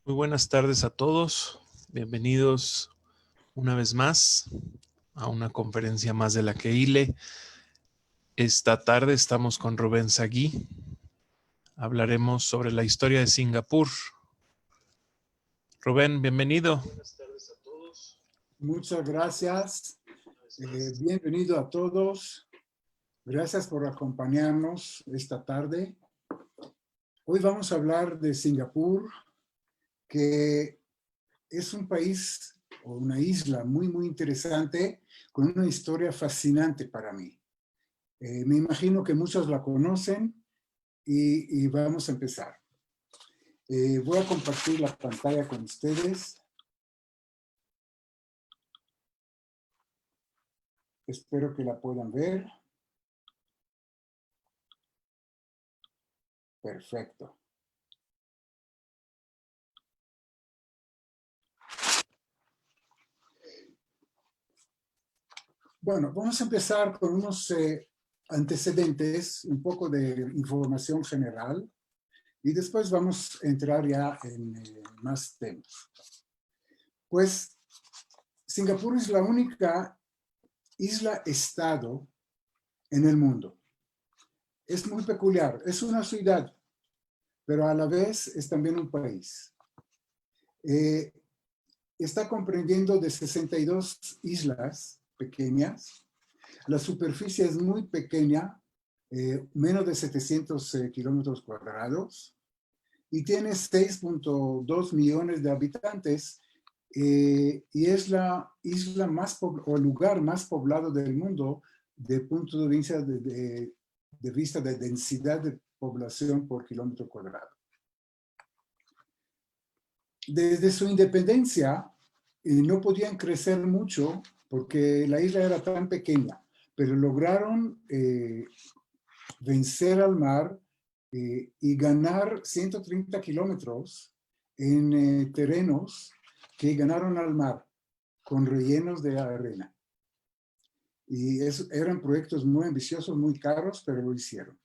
Muy buenas tardes a todos. Bienvenidos una vez más a una conferencia más de la KEILE. Esta tarde estamos con Rubén Sagui. Hablaremos sobre la historia de Singapur. Rubén, bienvenido. Buenas tardes a todos. Muchas gracias. Bienvenido a todos. Gracias por acompañarnos esta tarde. Hoy vamos a hablar de Singapur, que es un país o una isla muy interesante, con una historia fascinante para mí. Me imagino que muchos la conocen y vamos a empezar. Voy a compartir la pantalla con ustedes. Espero que la puedan ver. Perfecto. Bueno, vamos a empezar con unos antecedentes, un poco de información general, y después vamos a entrar ya en más temas. Pues Singapur es la única isla-estado en el mundo. Es muy peculiar, es una ciudad, pero a la vez es también un país. Está comprendiendo de 62 islas pequeñas. La superficie es muy pequeña, menos de 700 kilómetros cuadrados, y tiene 6.2 millones de habitantes, y es la isla o el lugar más poblado del mundo de punto de vista de densidad de población por kilómetro cuadrado. Desde su independencia no podían crecer mucho porque la isla era tan pequeña, pero lograron vencer al mar y ganar 130 kilómetros en terrenos que ganaron al mar con rellenos de arena. Y eran proyectos muy ambiciosos, muy caros, pero lo hicieron.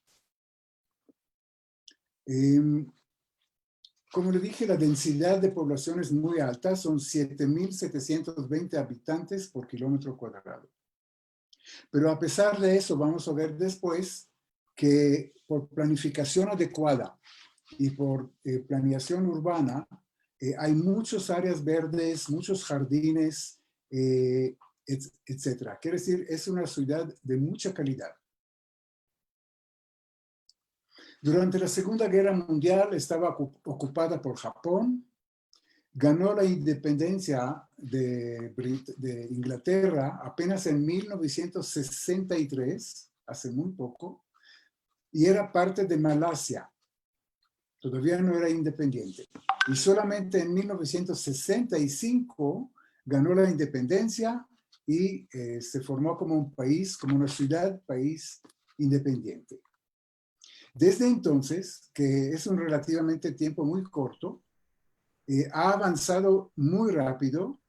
Como le dije, la densidad de población es muy alta, son 7.720 habitantes por kilómetro cuadrado. Pero a pesar de eso, vamos a ver después que por planificación adecuada y por planeación urbana, hay muchas áreas verdes, muchos jardines, etc. Quiere decir, es una ciudad de mucha calidad. Durante la Segunda Guerra Mundial estaba ocupada por Japón, ganó la independencia de Inglaterra apenas en 1963, hace muy poco, y era parte de Malasia. Todavía no era independiente. Y solamente en 1965 ganó la independencia y se formó como un país, como una ciudad-país independiente. Desde entonces, que es un relativamente tiempo muy corto, ha avanzado muy rápido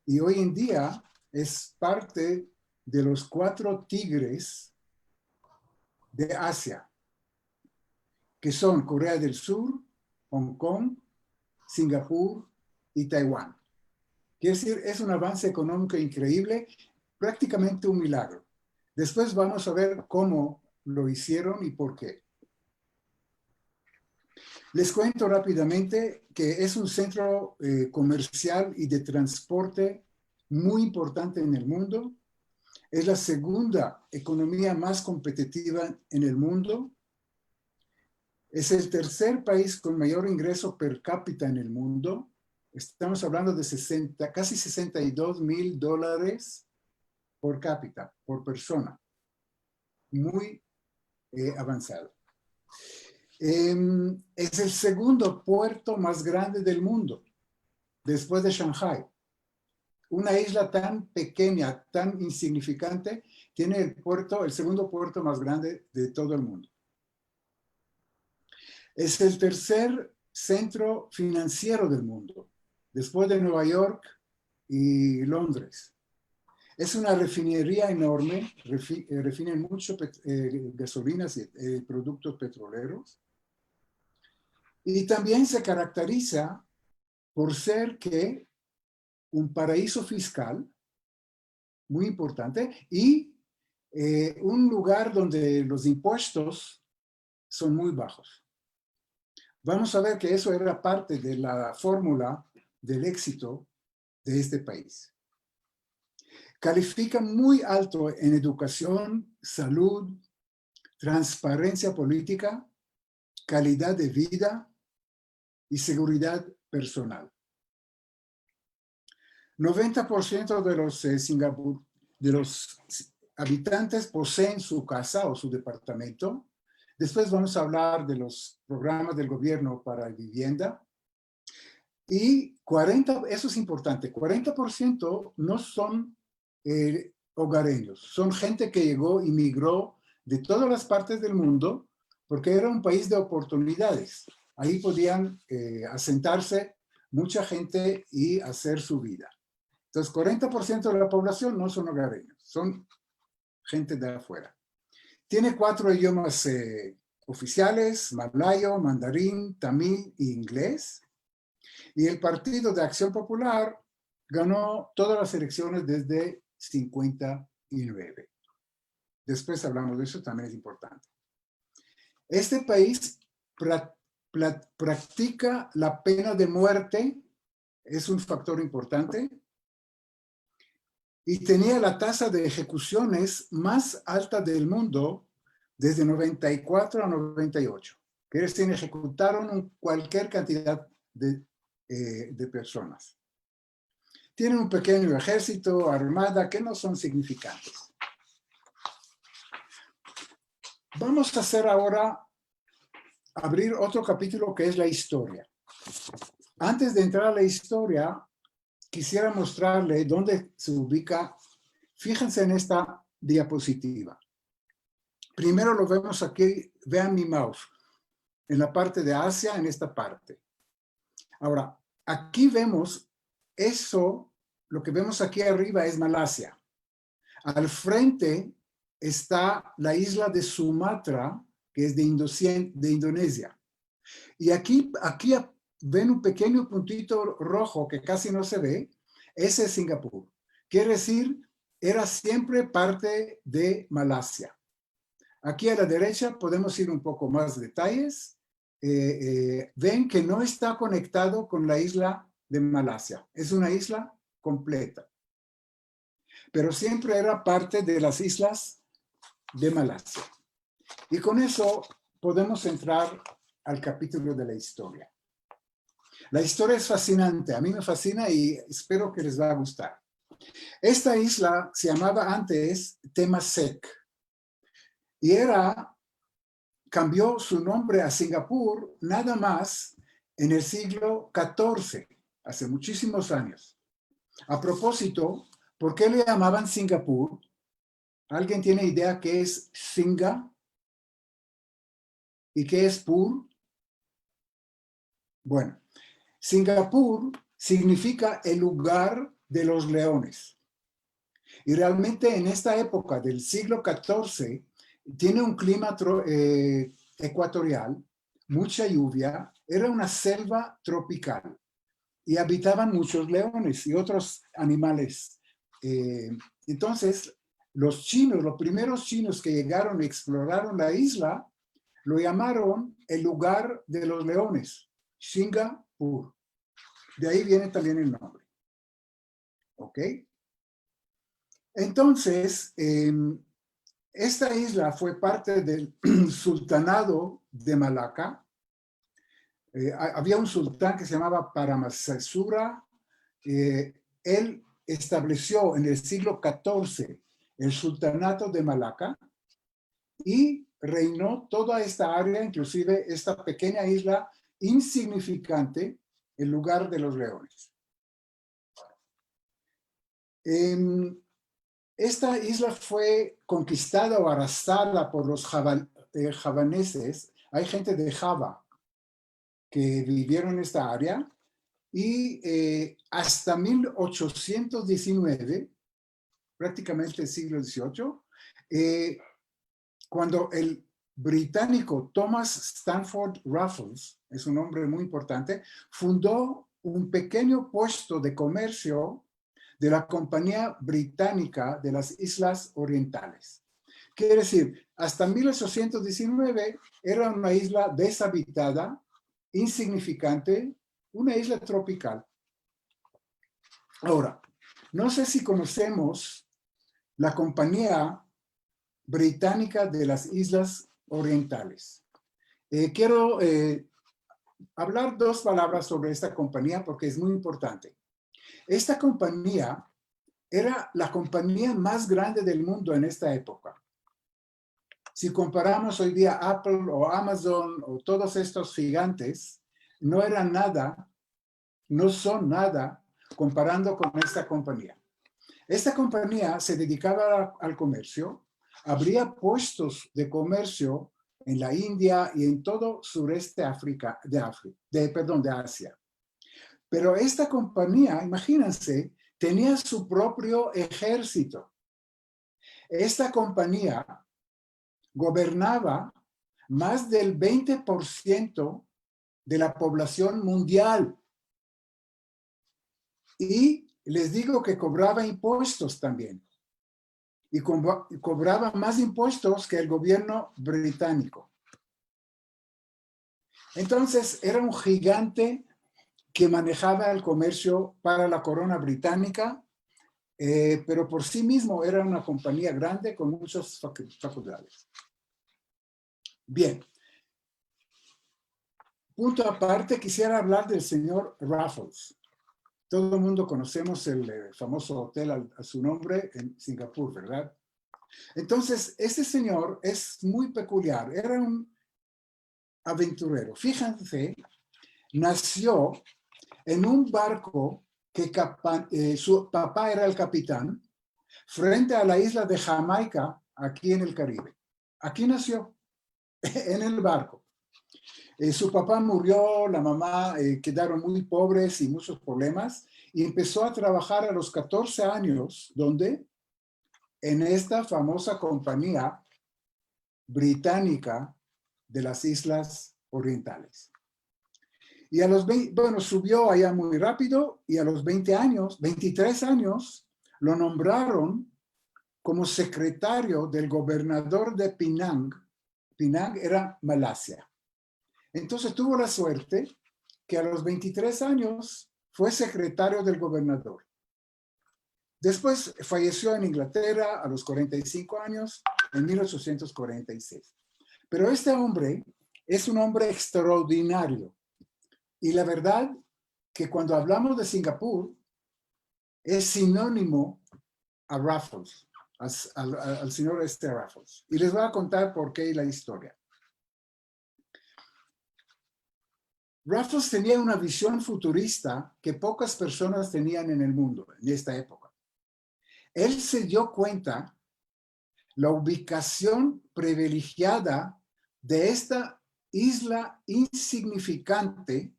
y hoy en día es parte de los 4 tigres de Asia, que son Corea del Sur, Hong Kong, Singapur y Taiwán. Quiere decir, es un avance económico increíble, prácticamente un milagro. Después vamos a ver cómo lo hicieron y por qué. Les cuento rápidamente que es un centro comercial y de transporte muy importante en el mundo. Es la segunda economía más competitiva en el mundo. Es el tercer país con mayor ingreso per cápita en el mundo. Estamos hablando de casi $62,000 por cápita, por persona. Muy avanzado. Es el segundo puerto más grande del mundo, después de Shanghái. Una isla tan pequeña, tan insignificante, tiene el segundo puerto más grande de todo el mundo. Es el tercer centro financiero del mundo, después de Nueva York y Londres. Es una refinería enorme, refinan mucho gasolinas y productos petroleros. Y también se caracteriza por ser que un paraíso fiscal muy importante y un lugar donde los impuestos son muy bajos. Vamos a ver que eso era parte de la fórmula del éxito de este país. Califica muy alto en educación, salud, transparencia política, calidad de vida y seguridad personal. 90% de los habitantes poseen su casa o su departamento. Después vamos a hablar de los programas del gobierno para vivienda. Y 40, eso es importante, 40% no son hogareños, son gente que llegó, inmigró de todas las partes del mundo porque era un país de oportunidades. Ahí podían asentarse mucha gente y hacer su vida. Entonces, 40% de la población no son hogareños, son gente de afuera. Tiene 4 idiomas oficiales: malayo, mandarín, tamil e inglés. Y el Partido de Acción Popular ganó todas las elecciones desde 59. Después hablamos de eso, también es importante. Este país practica la pena de muerte, es un factor importante, y tenía la tasa de ejecuciones más alta del mundo desde 94 a 98. Quiere decir, ejecutaron cualquier cantidad de personas. Tienen un pequeño ejército, armada, que no son significantes. Vamos a hacer ahora, abrir otro capítulo que es la historia. Antes de entrar a la historia, quisiera mostrarle dónde se ubica. Fíjense en esta diapositiva. Primero lo vemos aquí, vean mi mouse, en la parte de Asia, en esta parte. Ahora, aquí vemos eso, lo que vemos aquí arriba es Malasia. Al frente está la isla de Sumatra, que es de Indonesia. Y aquí ven un pequeño puntito rojo que casi no se ve, ese es Singapur. Quiere decir, era siempre parte de Malasia. Aquí a la derecha podemos ir un poco más detalles. Ven que no está conectado con la isla de Malasia. Es una isla completa. Pero siempre era parte de las islas de Malasia. Y con eso podemos entrar al capítulo de la historia. La historia es fascinante, a mí me fascina y espero que les va a gustar. Esta isla se llamaba antes Temasek y cambió su nombre a Singapur nada más en el siglo XIV, hace muchísimos años. A propósito, ¿por qué le llamaban Singapur? ¿Alguien tiene idea qué es Singa? ¿Y qué es Pur? Bueno, Singapur significa el lugar de los leones. Y realmente en esta época del siglo XIV tiene un clima ecuatorial, mucha lluvia, era una selva tropical y habitaban muchos leones y otros animales. Entonces, los primeros chinos que llegaron y exploraron la isla, lo llamaron el lugar de los leones, Singapur. De ahí viene también el nombre. ¿Ok? Entonces, esta isla fue parte del sultanado de Malaca. Había un sultán que se llamaba Paramasasura. Él estableció en el siglo XIV el sultanato de Malaca y reinó toda esta área, inclusive esta pequeña isla insignificante, el lugar de los leones. Esta isla fue conquistada o arrasada por los javaneses. Hay gente de Java que vivieron en esta área y hasta 1819, prácticamente el siglo XVIII, cuando el británico Thomas Stanford Raffles, es un hombre muy importante, fundó un pequeño puesto de comercio de la Compañía Británica de las Islas Orientales. Quiere decir, hasta 1819 era una isla deshabitada, insignificante, una isla tropical. Ahora, no sé si conocemos la Compañía Británica de las Islas Orientales. Quiero hablar dos palabras sobre esta compañía porque es muy importante. Esta compañía era la compañía más grande del mundo en esta época. Si comparamos hoy día Apple o Amazon o todos estos gigantes, no eran nada, no son nada comparando con esta compañía. Esta compañía se dedicaba al comercio, abría puestos de comercio en la India y en todo sureste de Asia. Pero esta compañía, imagínense, tenía su propio ejército. Esta compañía gobernaba más del 20% de la población mundial. Y les digo que cobraba impuestos también. Y cobraba más impuestos que el gobierno británico. Entonces, era un gigante que manejaba el comercio para la corona británica, pero por sí mismo era una compañía grande con muchas facultades. Bien. Punto aparte, quisiera hablar del señor Raffles. Todo el mundo conocemos el famoso hotel a su nombre en Singapur, ¿verdad? Entonces, este señor es muy peculiar. Era un aventurero. Fíjense, nació en un barco que su papá era el capitán, frente a la isla de Jamaica, aquí en el Caribe. Aquí nació, en el barco. Su papá murió, la mamá quedaron muy pobres y muchos problemas, y empezó a trabajar a los 14 años, ¿dónde? En esta famosa compañía británica de las Islas Orientales. Y a los 20, bueno, subió allá muy rápido, y a los 20 años, 23 años, lo nombraron como secretario del gobernador de Penang. Penang era Malasia. Entonces tuvo la suerte que a los 23 años fue secretario del gobernador. Después falleció en Inglaterra a los 45 años, en 1846. Pero este hombre es un hombre extraordinario. Y la verdad que cuando hablamos de Singapur, es sinónimo a Raffles, al señor Raffles. Y les voy a contar por qué y la historia. Raffles tenía una visión futurista que pocas personas tenían en el mundo en esta época. Él se dio cuenta la ubicación privilegiada de esta isla insignificante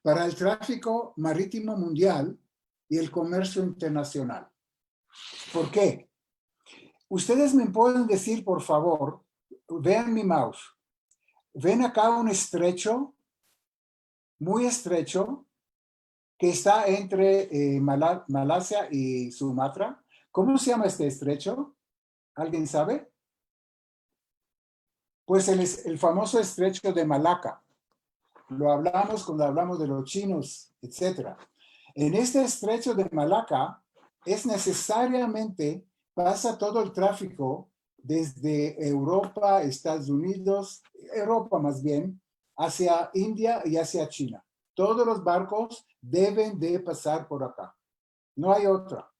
para el tráfico marítimo mundial y el comercio internacional. ¿Por qué? Ustedes me pueden decir, por favor, vean mi mouse. ¿Ven acá un estrecho muy estrecho que está entre Malasia y Sumatra? ¿Cómo se llama este estrecho? ¿Alguien sabe? Pues el famoso estrecho de Malaca. Lo hablamos cuando hablamos de los chinos, etc. En este estrecho de Malaca es necesariamente, pasa todo el tráfico desde Europa, Estados Unidos, Europa más bien, hacia India y hacia China. Todos los barcos deben de pasar por acá. No hay otra.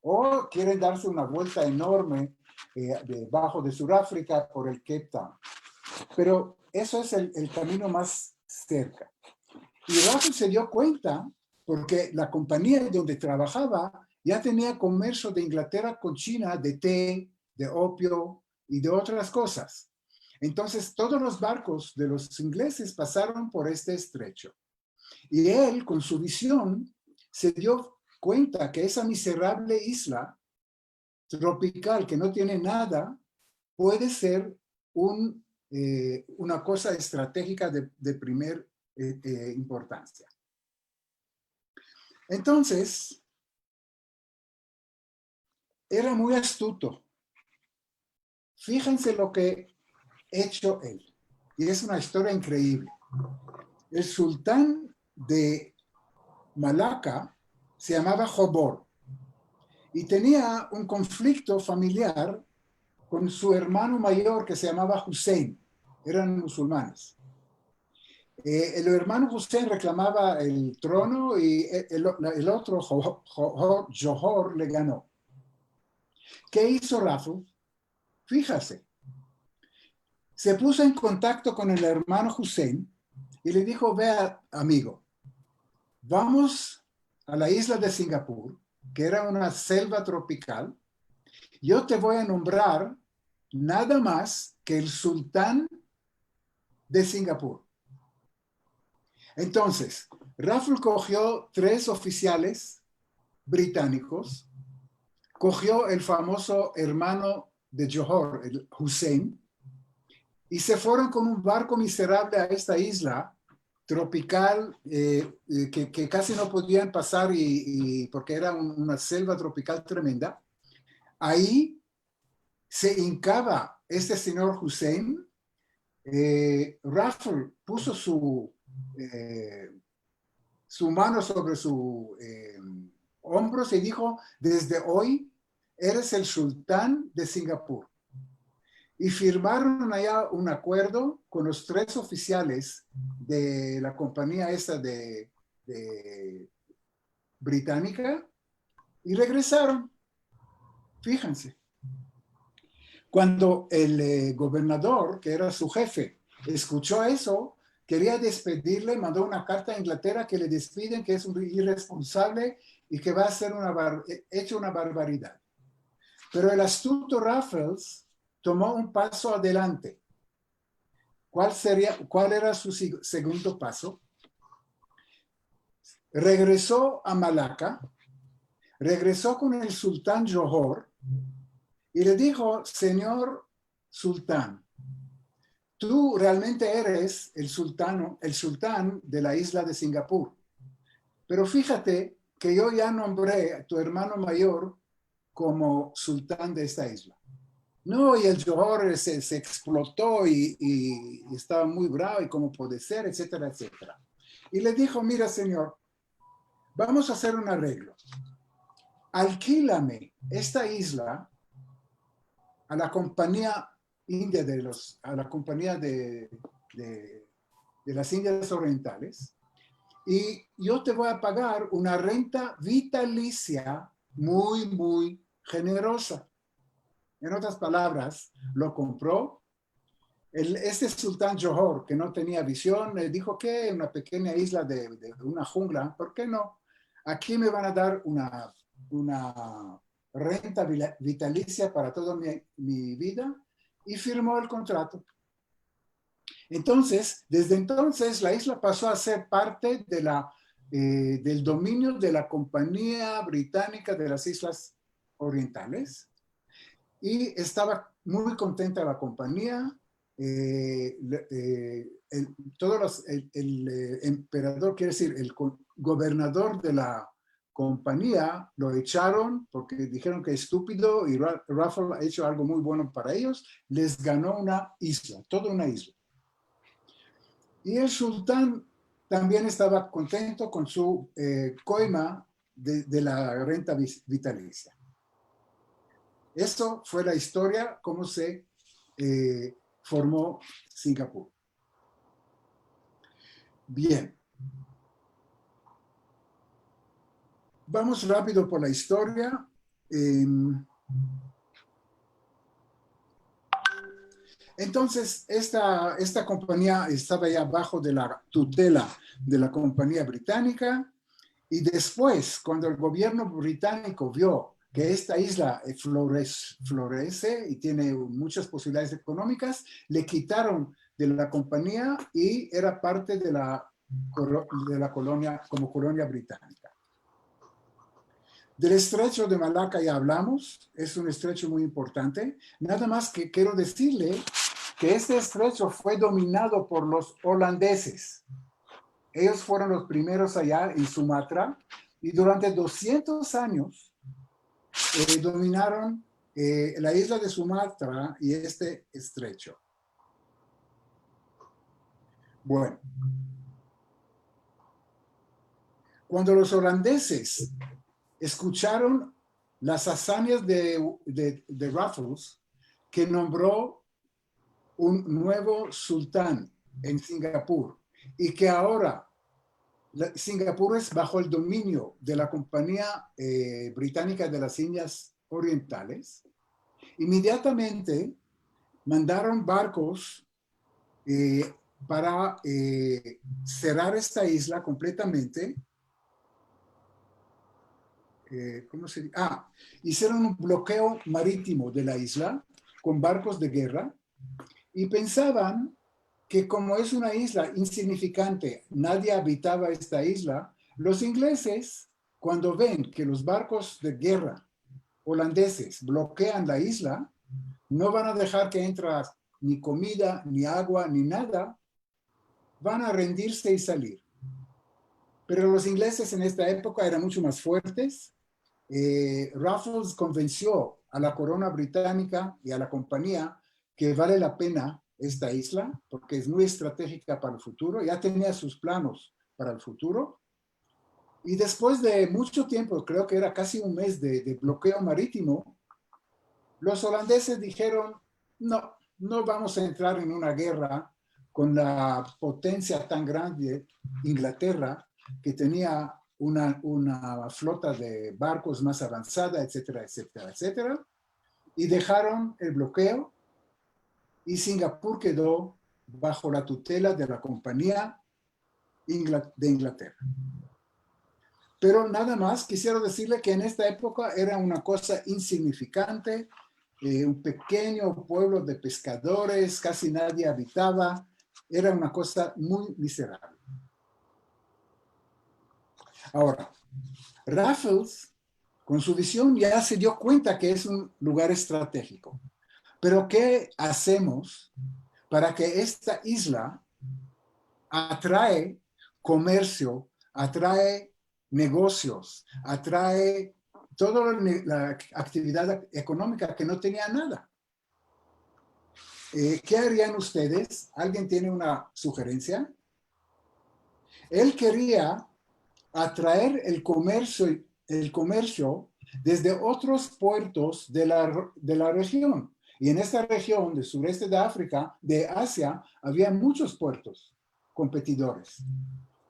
O quieren darse una vuelta enorme debajo de Sudáfrica por el Cape Town. Pero eso es el camino más cerca. Y Raffles se dio cuenta porque la compañía donde trabajaba ya tenía comercio de Inglaterra con China de té, de opio y de otras cosas. Entonces todos los barcos de los ingleses pasaron por este estrecho. Y él, con su visión, se dio cuenta que esa miserable isla tropical que no tiene nada puede ser una cosa estratégica de primer importancia. Entonces, era muy astuto. Fíjense lo que ha hecho él. Y es una historia increíble. El sultán de Malaca se llamaba Jobor y tenía un conflicto familiar con su hermano mayor que se llamaba Hussein. Eran musulmanes. El hermano Hussein reclamaba el trono y el otro, Johor, le ganó. ¿Qué hizo Raful? Fíjase, se puso en contacto con el hermano Hussein y le dijo, vea, amigo, vamos a la isla de Singapur, que era una selva tropical. Yo te voy a nombrar nada más que el sultán de Singapur. Entonces, Raful cogió 3 oficiales británicos, cogió el famoso hermano de Johor, el Hussein, y se fueron con un barco miserable a esta isla tropical que casi no podían pasar porque era una selva tropical tremenda. Ahí se hincaba este señor Hussein. Raful puso su mano sobre su hombros y dijo, desde hoy eres el sultán de Singapur. Y firmaron allá un acuerdo con los 3 oficiales de la compañía esa de británica y regresaron. Fíjense. Cuando el gobernador, que era su jefe, escuchó eso, quería despedirle, mandó una carta a Inglaterra que le despiden, que es un irresponsable y que va a hacer hecho una barbaridad. Pero el astuto Raffles tomó un paso adelante. ¿Cuál era su segundo paso? Regresó a Malaca, regresó con el sultán Johor y le dijo, señor sultán, tú realmente eres el sultán de la isla de Singapur. Pero fíjate que yo ya nombré a tu hermano mayor como sultán de esta isla. No, y el Johor se explotó y estaba muy bravo y cómo puede ser, etcétera, etcétera. Y le dijo, mira señor, vamos a hacer un arreglo. Alquílame esta isla a la compañía india a la compañía de las Indias Orientales y yo te voy a pagar una renta vitalicia muy, muy generosa. En otras palabras, lo compró. Este sultán Johor, que no tenía visión, le dijo que una pequeña isla de una jungla, ¿por qué no? Aquí me van a dar una renta vitalicia para toda mi vida y firmó el contrato. Entonces, desde entonces, la isla pasó a ser parte del dominio de la Compañía Británica de las Islas Orientales y estaba muy contenta la compañía. El emperador, quiere decir, el gobernador de la compañía lo echaron porque dijeron que es estúpido y Raffles ha hecho algo muy bueno para ellos, les ganó una isla, toda una isla. Y el sultán también estaba contento con su coima de la renta vitalicia. Eso fue la historia, cómo se formó Singapur. Bien. Vamos rápido por la historia. Entonces, esta compañía estaba ya bajo de la tutela de la compañía británica y después, cuando el gobierno británico vio que esta isla florece y tiene muchas posibilidades económicas, le quitaron de la compañía y era parte de la colonia, como colonia británica. Del estrecho de Malaca ya hablamos, es un estrecho muy importante. Nada más que quiero decirle que este estrecho fue dominado por los holandeses. Ellos fueron los primeros allá en Sumatra y durante 200 años dominaron la isla de Sumatra y este estrecho. Bueno, cuando los holandeses escucharon las hazañas de Raffles, que nombró un nuevo sultán en Singapur y que ahora Singapur es bajo el dominio de la Compañía Británica de las Indias Orientales, inmediatamente mandaron barcos para cerrar esta isla completamente. ¿Cómo se dice? Hicieron un bloqueo marítimo de la isla con barcos de guerra y pensaban que como es una isla insignificante, nadie habitaba esta isla, los ingleses, cuando ven que los barcos de guerra holandeses bloquean la isla, no van a dejar que entre ni comida, ni agua, ni nada, van a rendirse y salir. Pero los ingleses en esta época eran mucho más fuertes. Raffles convenció a la corona británica y a la compañía que vale la pena esta isla porque es muy estratégica para el futuro. Ya tenía sus planos para el futuro. Y después de mucho tiempo, creo que era casi un mes de bloqueo marítimo, los holandeses dijeron, no vamos a entrar en una guerra con la potencia tan grande, Inglaterra, que tenía una flota de barcos más avanzada, etcétera, etcétera, etcétera. Y dejaron el bloqueo y Singapur quedó bajo la tutela de la Compañía de Inglaterra. Pero nada más, quisiera decirle que en esta época era una cosa insignificante, un pequeño pueblo de pescadores, casi nadie habitaba, era una cosa muy miserable. Ahora, Raffles, con su visión, ya se dio cuenta que es un lugar estratégico. Pero ¿qué hacemos para que esta isla atrae comercio, atrae negocios, atrae toda la actividad económica que no tenía nada? ¿Qué harían ustedes? ¿Alguien tiene una sugerencia? Él quería atraer el comercio desde otros puertos de la región. Y en esta región del sureste de África, de Asia, había muchos puertos competidores.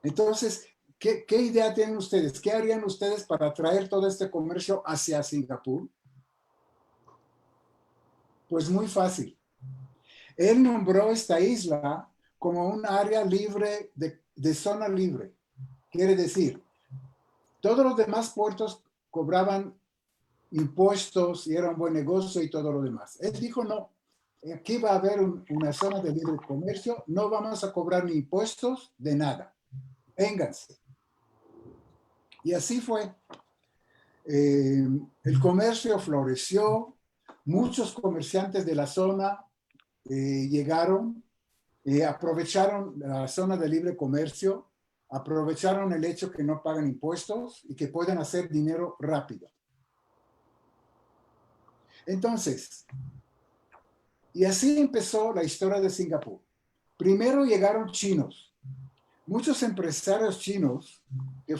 Entonces, ¿qué idea tienen ustedes? ¿Qué harían ustedes para atraer todo este comercio hacia Singapur? Pues muy fácil. Él nombró esta isla como un área libre de zona libre. Quiere decir, todos los demás puertos cobraban impuestos y era un buen negocio y todo lo demás. Él dijo, no, aquí va a haber una zona de libre comercio, no vamos a cobrar ni impuestos de nada. Vénganse. Y así fue. El comercio floreció, muchos comerciantes de la zona llegaron, aprovecharon la zona de libre comercio, aprovecharon el hecho que no pagan impuestos y que pueden hacer dinero rápido. Entonces, y así empezó la historia de Singapur. Primero llegaron chinos, muchos empresarios chinos que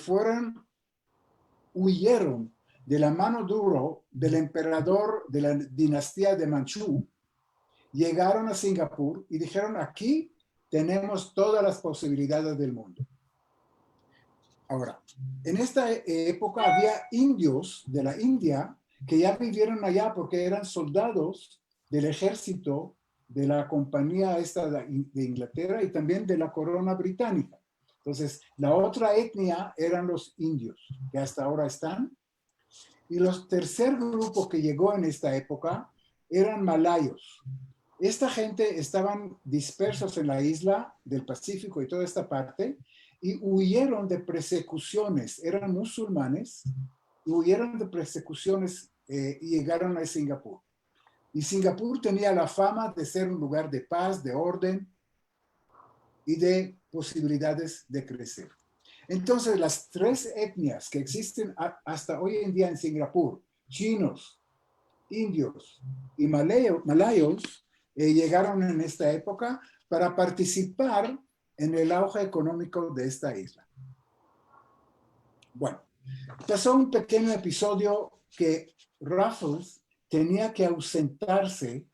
huyeron de la mano dura del emperador de la dinastía de Manchú, llegaron a Singapur y dijeron, aquí tenemos todas las posibilidades del mundo. Ahora, en esta época había indios de la India que ya vivieron allá porque eran soldados del ejército de la compañía esta de Inglaterra y también de la corona británica. Entonces, la otra etnia eran los indios, que hasta ahora están. Y los tercer grupo que llegó en esta época eran malayos. Esta gente estaban dispersos en la isla del Pacífico y toda esta parte y huyeron de persecuciones. Eran musulmanes y huyeron de persecuciones y llegaron a Singapur. Y Singapur tenía la fama de ser un lugar de paz, de orden y de posibilidades de crecer. Entonces, las tres etnias que existen hasta hoy en día en Singapur, chinos, indios y malayos, llegaron en esta época para participar en el auge económico de esta isla. Bueno, pasó un pequeño episodio que Raffles tenía que ausentarse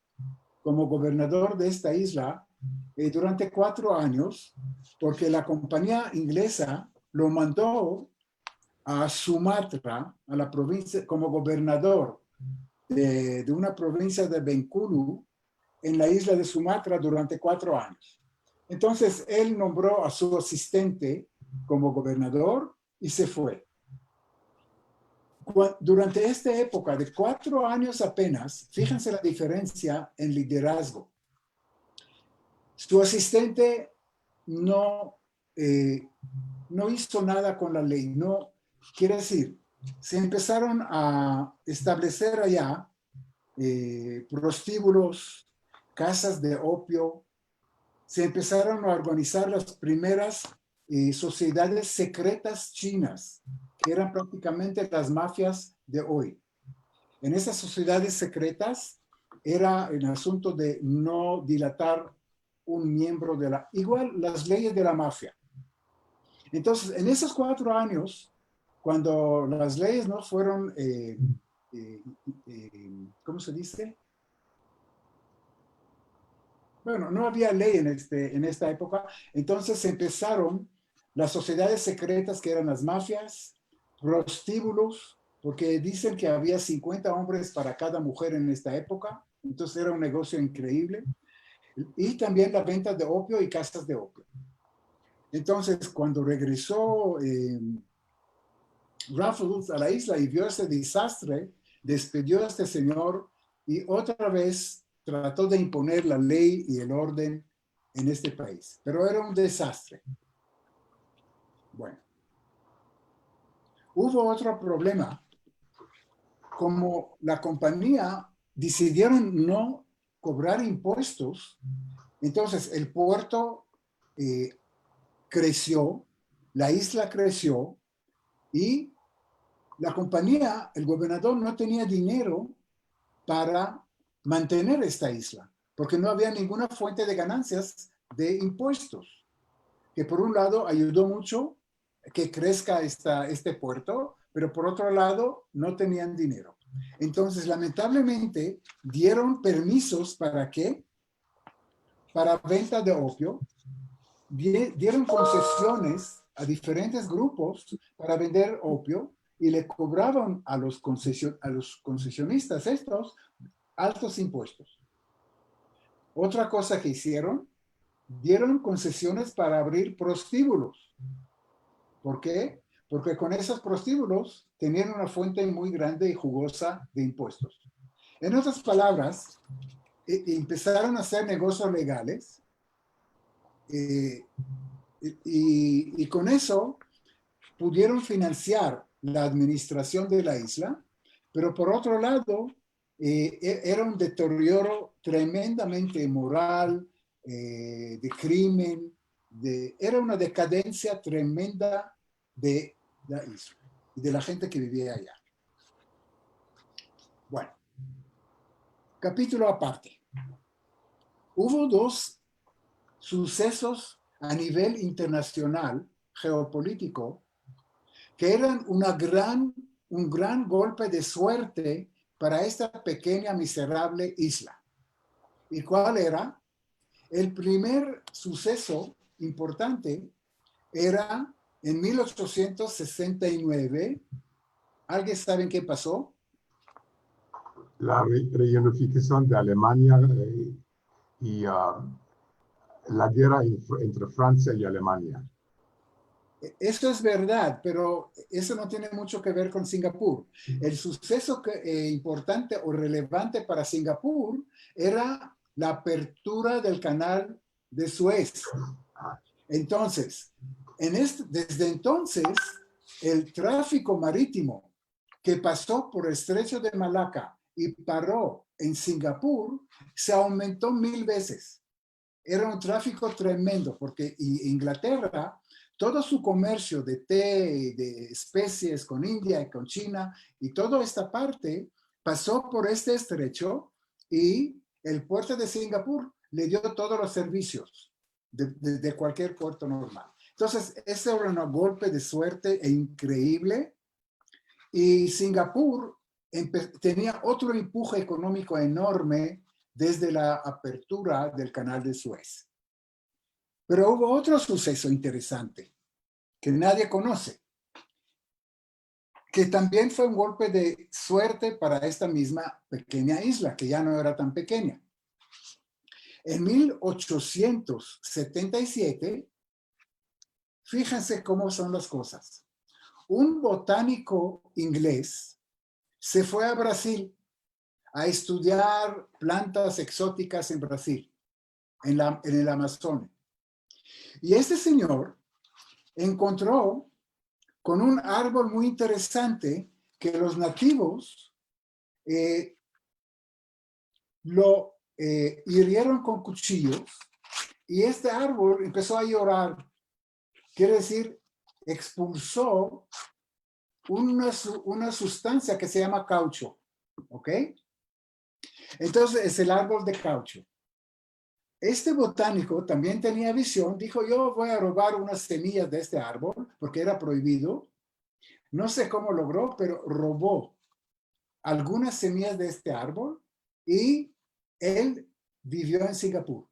como gobernador de esta isla durante 4 años, porque la compañía inglesa lo mandó a Sumatra, a la provincia, como gobernador de una provincia de Bengkulu, en la isla de Sumatra durante 4 años. Entonces, él nombró a su asistente como gobernador y se fue. Durante esta época de 4 años apenas, fíjense la diferencia en liderazgo. Su asistente no hizo nada con la ley. No, quiere decir, se empezaron a establecer allá prostíbulos, casas de opio. Se empezaron a organizar las primeras sociedades secretas chinas, que eran prácticamente las mafias de hoy. En esas sociedades secretas era el asunto de no dilatar un miembro de la... Igual las leyes de la mafia. Entonces, en esos 4 años, cuando las leyes no fueron, ¿cómo se dice? Bueno, no había ley en esta época, entonces empezaron las sociedades secretas que eran las mafias, prostíbulos, porque dicen que había 50 hombres para cada mujer en esta época, entonces era un negocio increíble, y también la venta de opio y casas de opio. Entonces, cuando regresó Raffles a la isla y vio ese desastre, despidió a este señor y otra vez trató de imponer la ley y el orden en este país. Pero era un desastre. Bueno, hubo otro problema. Como la compañía decidieron no cobrar impuestos, entonces el puerto creció, la isla creció y la compañía, el gobernador no tenía dinero para mantener esta isla, porque no había ninguna fuente de ganancias de impuestos, que por un lado ayudó mucho que crezca este puerto, pero por otro lado no tenían dinero. Entonces, lamentablemente, dieron permisos ¿para qué? Para venta de opio, dieron concesiones a diferentes grupos para vender opio y le cobraban a los concesionistas estos altos impuestos. Otra cosa que hicieron, dieron concesiones para abrir prostíbulos. ¿Por qué? Porque con esos prostíbulos tenían una fuente muy grande y jugosa de impuestos. En otras palabras, empezaron a hacer negocios legales y con eso pudieron financiar la administración de la isla, pero por otro lado, era un deterioro tremendamente moral, de crimen, era una decadencia tremenda de la isla y de la gente que vivía allá. Bueno, capítulo aparte. Hubo 2 sucesos a nivel internacional, geopolítico, que eran un gran golpe de suerte para esta pequeña, miserable isla. ¿Y cuál era? El primer suceso importante era en 1869. ¿Alguien sabe qué pasó? La reunificación de Alemania y la guerra entre Francia y Alemania. Eso es verdad, pero eso no tiene mucho que ver con Singapur. El suceso importante o relevante para Singapur era la apertura del canal de Suez. Entonces, desde entonces, el tráfico marítimo que pasó por el estrecho de Malaca y paró en Singapur se aumentó 1000 veces. Era un tráfico tremendo porque Inglaterra todo su comercio de té, de especies con India y con China y toda esta parte pasó por este estrecho y el puerto de Singapur le dio todos los servicios de cualquier puerto normal. Entonces, ese era un golpe de suerte increíble y Singapur tenía otro empuje económico enorme desde la apertura del canal de Suez. Pero hubo otro suceso interesante que nadie conoce, que también fue un golpe de suerte para esta misma pequeña isla, que ya no era tan pequeña. En 1877, fíjense cómo son las cosas. Un botánico inglés se fue a Brasil a estudiar plantas exóticas en Brasil, en el Amazonas. Y este señor encontró con un árbol muy interesante que los nativos lo hirieron con cuchillos y este árbol empezó a llorar. Quiere decir, expulsó una sustancia que se llama caucho, ¿ok? Entonces es el árbol de caucho. Este botánico también tenía visión, dijo, yo voy a robar unas semillas de este árbol, porque era prohibido. No sé cómo logró, pero robó algunas semillas de este árbol y él vivió en Singapur.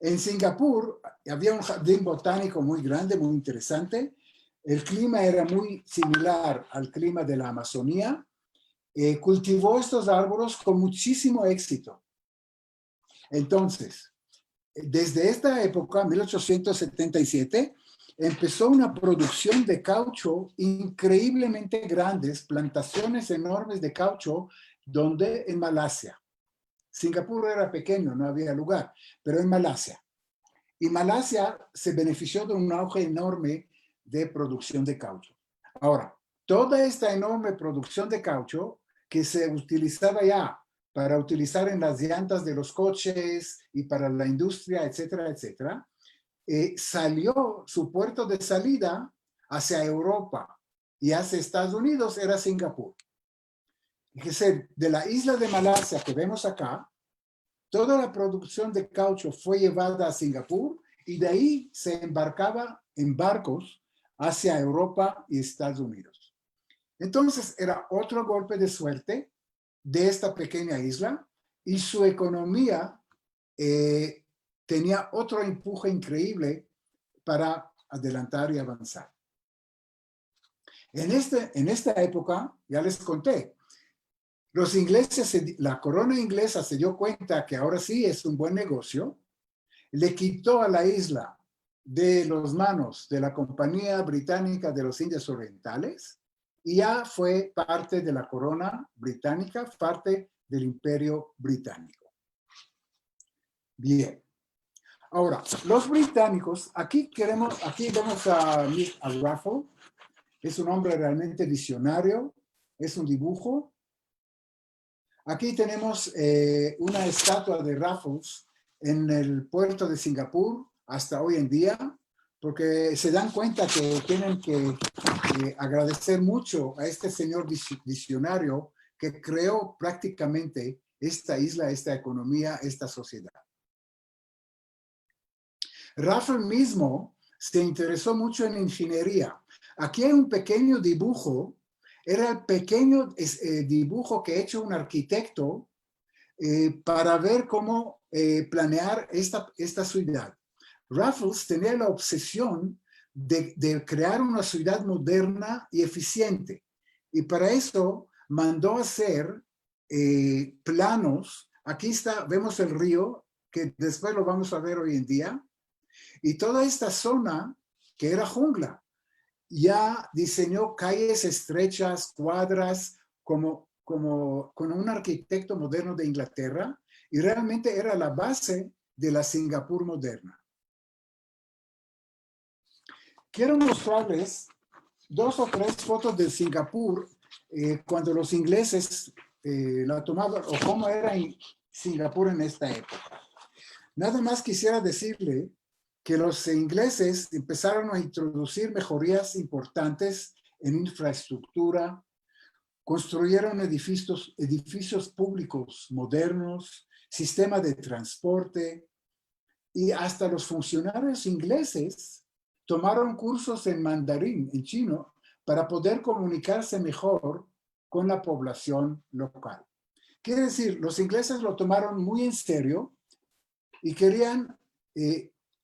En Singapur había un jardín botánico muy grande, muy interesante. El clima era muy similar al clima de la Amazonía. Cultivó estos árboles con muchísimo éxito. Entonces, desde esta época, 1877, empezó una producción de caucho increíblemente grandes, plantaciones enormes de caucho, donde en Malasia. Singapur era pequeño, no había lugar, pero en Malasia. Y Malasia se benefició de un auge enorme de producción de caucho. Ahora, toda esta enorme producción de caucho que se utilizaba ya para utilizar en las llantas de los coches y para la industria, etcétera, etcétera, salió su puerto de salida hacia Europa y hacia Estados Unidos era Singapur. Fíjese, de la isla de Malasia que vemos acá, toda la producción de caucho fue llevada a Singapur y de ahí se embarcaba en barcos hacia Europa y Estados Unidos. Entonces era otro golpe de suerte de esta pequeña isla y su economía tenía otro empuje increíble para adelantar y avanzar. En esta época, ya les conté, los ingleses, la corona inglesa se dio cuenta que ahora sí es un buen negocio, le quitó a la isla de las manos de la Compañía Británica de los Indias Orientales y ya fue parte de la corona británica, parte del Imperio Británico. Bien. Ahora, los británicos, aquí vemos a Raffles, es un hombre realmente visionario, es un dibujo. Aquí tenemos una estatua de Raffles en el puerto de Singapur hasta hoy en día, porque se dan cuenta que tienen que agradecer mucho a este señor visionario que creó prácticamente esta isla, esta economía, esta sociedad. Raffles mismo se interesó mucho en ingeniería. Aquí hay un pequeño dibujo, era el pequeño dibujo que ha hecho un arquitecto para ver cómo planear esta ciudad. Raffles tenía la obsesión de crear una ciudad moderna y eficiente. Y para eso mandó hacer planos. Aquí vemos el río, que después lo vamos a ver hoy en día. Y toda esta zona, que era jungla, ya diseñó calles estrechas, cuadras, como con un arquitecto moderno de Inglaterra, y realmente era la base de la Singapur moderna. Quiero mostrarles 2 o 3 fotos de Singapur cuando los ingleses la tomaban, o cómo era en Singapur en esta época. Nada más quisiera decirle que los ingleses empezaron a introducir mejorías importantes en infraestructura, construyeron edificios públicos modernos, sistema de transporte, y hasta los funcionarios ingleses tomaron cursos en mandarín, en chino, para poder comunicarse mejor con la población local. Quiere decir, los ingleses lo tomaron muy en serio y querían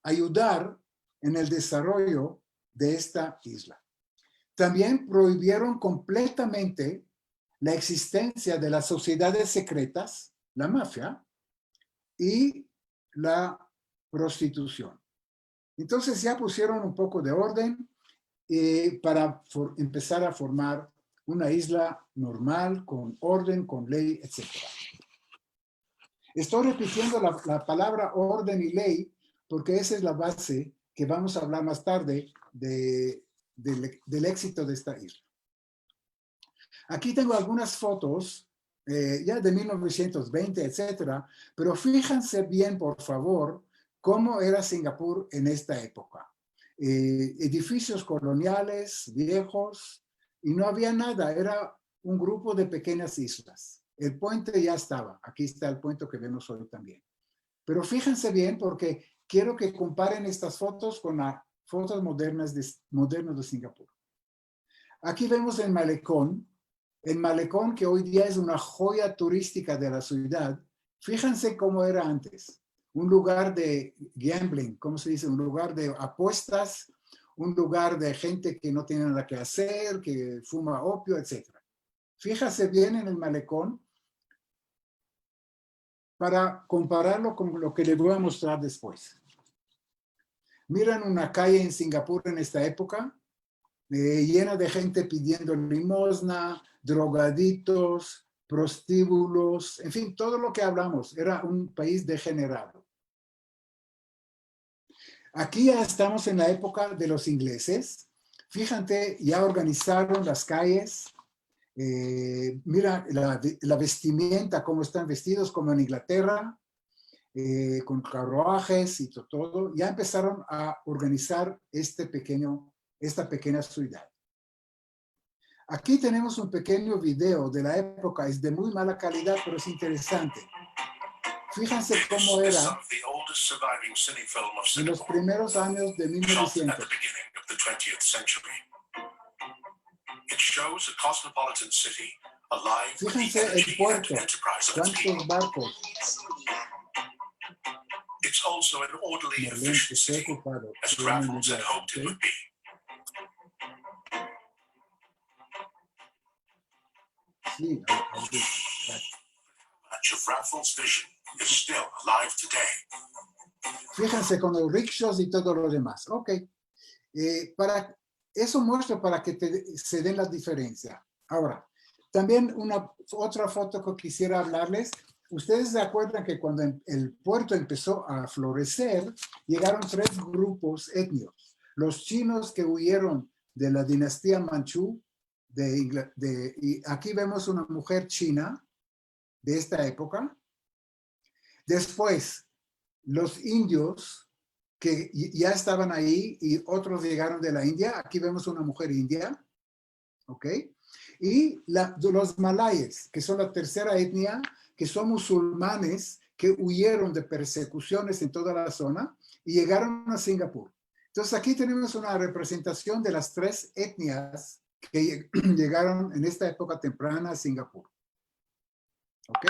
ayudar en el desarrollo de esta isla. También prohibieron completamente la existencia de las sociedades secretas, la mafia, y la prostitución. Entonces ya pusieron un poco de orden para empezar a formar una isla normal, con orden, con ley, etc. Estoy repitiendo la palabra orden y ley porque esa es la base que vamos a hablar más tarde del éxito de esta isla. Aquí tengo algunas fotos ya de 1920, etcétera, pero fíjense bien, por favor, cómo era Singapur en esta época. Edificios coloniales viejos y no había nada, era un grupo de pequeñas islas. El puente ya estaba, aquí está el puente que vemos hoy también. Pero fíjense bien porque quiero que comparen estas fotos con las fotos modernas de Singapur. Aquí vemos el malecón que hoy día es una joya turística de la ciudad. Fíjense cómo era antes. Un lugar de gambling, ¿cómo se dice? Un lugar de apuestas, un lugar de gente que no tiene nada que hacer, que fuma opio, etc. Fíjase bien en el malecón para compararlo con lo que les voy a mostrar después. Miran una calle en Singapur en esta época, llena de gente pidiendo limosna, drogaditos, prostíbulos, en fin, todo lo que hablamos. Era un país degenerado. Aquí ya estamos en la época de los ingleses. Fíjate, ya organizaron las calles. Mira la vestimenta, cómo están vestidos, como en Inglaterra, con carruajes y todo. Ya empezaron a organizar esta pequeña ciudad. Aquí tenemos un pequeño video de la época, es de muy mala calidad, pero es interesante. Fíjense cómo era en los primeros años de 1900. Fíjense el puerto, cuántos barcos. Marlene, estoy ocupado. ¿Okay? Sí, fíjense con los rickshaws y todo lo demás. Ok. Eso muestra para que se den las diferencias. Ahora, también otra foto que quisiera hablarles. Ustedes se acuerdan que cuando el puerto empezó a florecer, llegaron 3 grupos étnicos. Los chinos que huyeron de la dinastía Manchú, y aquí vemos una mujer china de esta época. Después, los indios que ya estaban ahí y otros llegaron de la India. Aquí vemos una mujer india. ¿Ok? Y los malayes, que son la tercera etnia, que son musulmanes que huyeron de persecuciones en toda la zona y llegaron a Singapur. Entonces aquí tenemos una representación de las 3 etnias que llegaron en esta época temprana a Singapur. ¿Ok?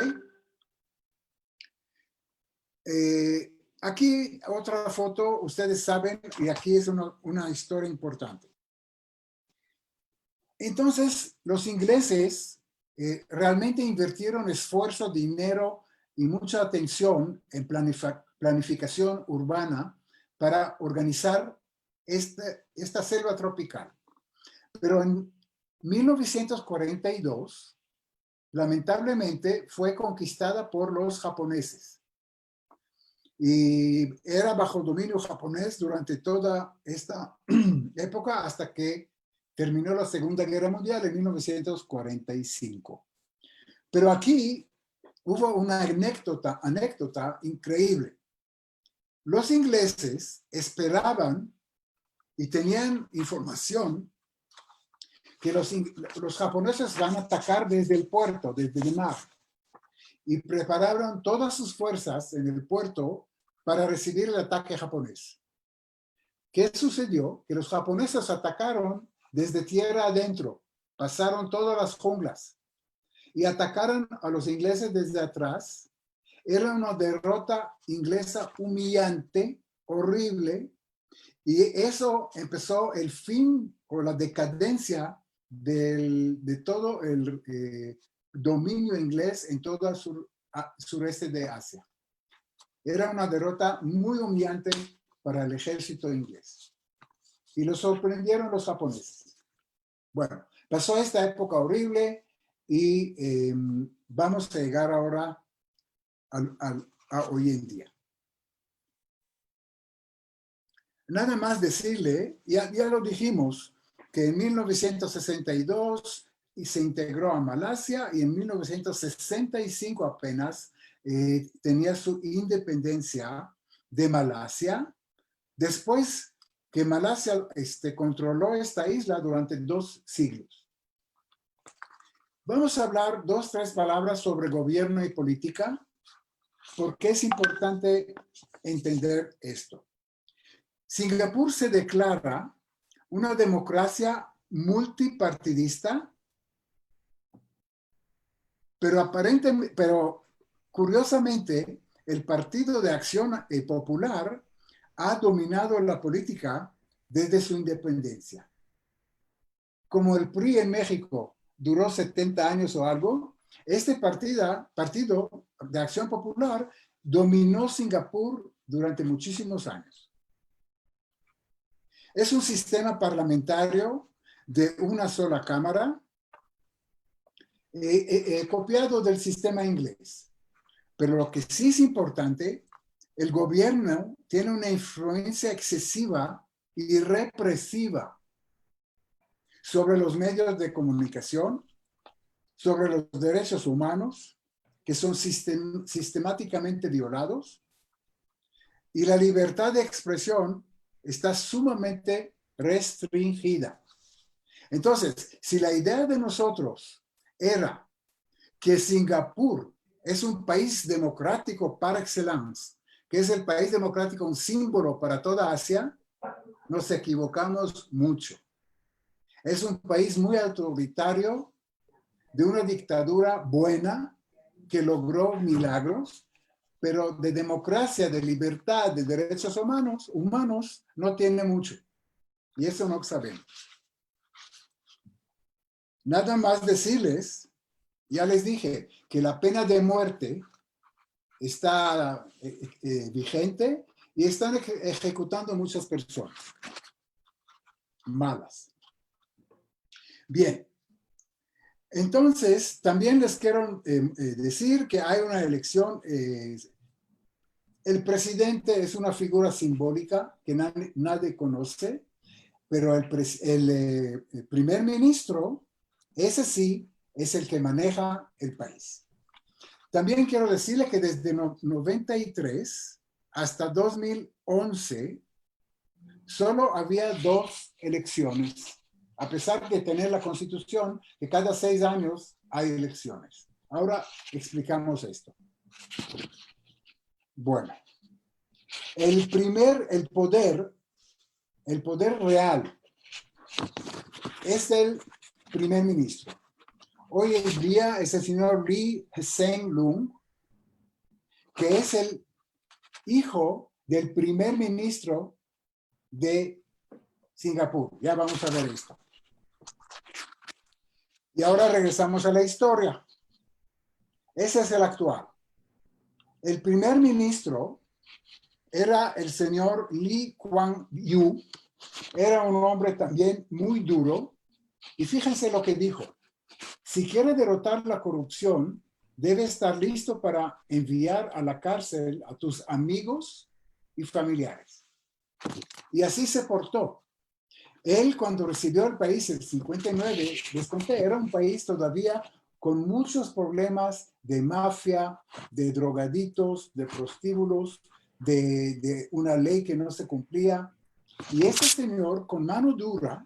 Aquí otra foto, ustedes saben, y aquí es una historia importante. Entonces, los ingleses realmente invirtieron esfuerzo, dinero y mucha atención en planificación urbana para organizar esta selva tropical. Pero en 1942, lamentablemente, fue conquistada por los japoneses. Y era bajo dominio japonés durante toda esta época hasta que terminó la Segunda Guerra Mundial en 1945. Pero aquí hubo una anécdota increíble. Los ingleses esperaban y tenían información que los japoneses van a atacar desde el puerto, desde el mar, y prepararon todas sus fuerzas en el puerto para recibir el ataque japonés. ¿Qué sucedió? Que los japoneses atacaron desde tierra adentro, pasaron todas las junglas y atacaron a los ingleses desde atrás. Era una derrota inglesa humillante, horrible, y eso empezó el fin o la decadencia de todo el dominio inglés en todo el sureste de Asia. Era una derrota muy humillante para el ejército inglés. Y lo sorprendieron los japoneses. Bueno, pasó esta época horrible y vamos a llegar ahora a hoy en día. Nada más decirle, ya lo dijimos, que en 1962 se integró a Malasia y en 1965 apenas tenía su independencia de Malasia, después que Malasia controló esta isla durante 2 siglos. Vamos a hablar 2 o 3 palabras sobre gobierno y política, porque es importante entender esto. Singapur se declara una democracia multipartidista, pero curiosamente el Partido de Acción Popular ha dominado la política desde su independencia. Como el PRI en México duró 70 años o algo, este Partido de Acción Popular dominó Singapur durante muchísimos años. Es un sistema parlamentario de una sola cámara, copiado del sistema inglés. Pero lo que sí es importante, el gobierno tiene una influencia excesiva y represiva sobre los medios de comunicación, sobre los derechos humanos, que son sistemáticamente violados, y la libertad de expresión está sumamente restringida. Entonces, si la idea de nosotros era que Singapur es un país democrático par excellence, que es el país democrático, un símbolo para toda Asia, nos equivocamos mucho. Es un país muy autoritario, de una dictadura buena, que logró milagros, pero de democracia, de libertad, de derechos humanos no tiene mucho. Y eso no sabemos. Nada más decirles, ya les dije, que la pena de muerte está vigente y están ejecutando muchas personas malas. Bien. Entonces, también les quiero decir que hay una elección. El presidente es una figura simbólica que nadie conoce, pero el primer ministro, ese sí, es el que maneja el país. También quiero decirle que desde 93 hasta 2011 solo había 2 elecciones, a pesar de tener la Constitución que cada 6 años hay elecciones. Ahora explicamos esto. Bueno, el poder real es el primer ministro. Hoy en día es el señor Lee Hsien Loong, que es el hijo del primer ministro de Singapur. Ya vamos a ver esto. Y ahora regresamos a la historia. Ese es el actual. El primer ministro era el señor Lee Kuan Yew. Era un hombre también muy duro. Y fíjense lo que dijo. Si quiere derrotar la corrupción, debe estar listo para enviar a la cárcel a tus amigos y familiares. Y así se portó. Él, cuando recibió el país en 59, les conté, era un país todavía con muchos problemas de mafia, de drogaditos, de prostíbulos, de una ley que no se cumplía. Y este señor, con mano dura,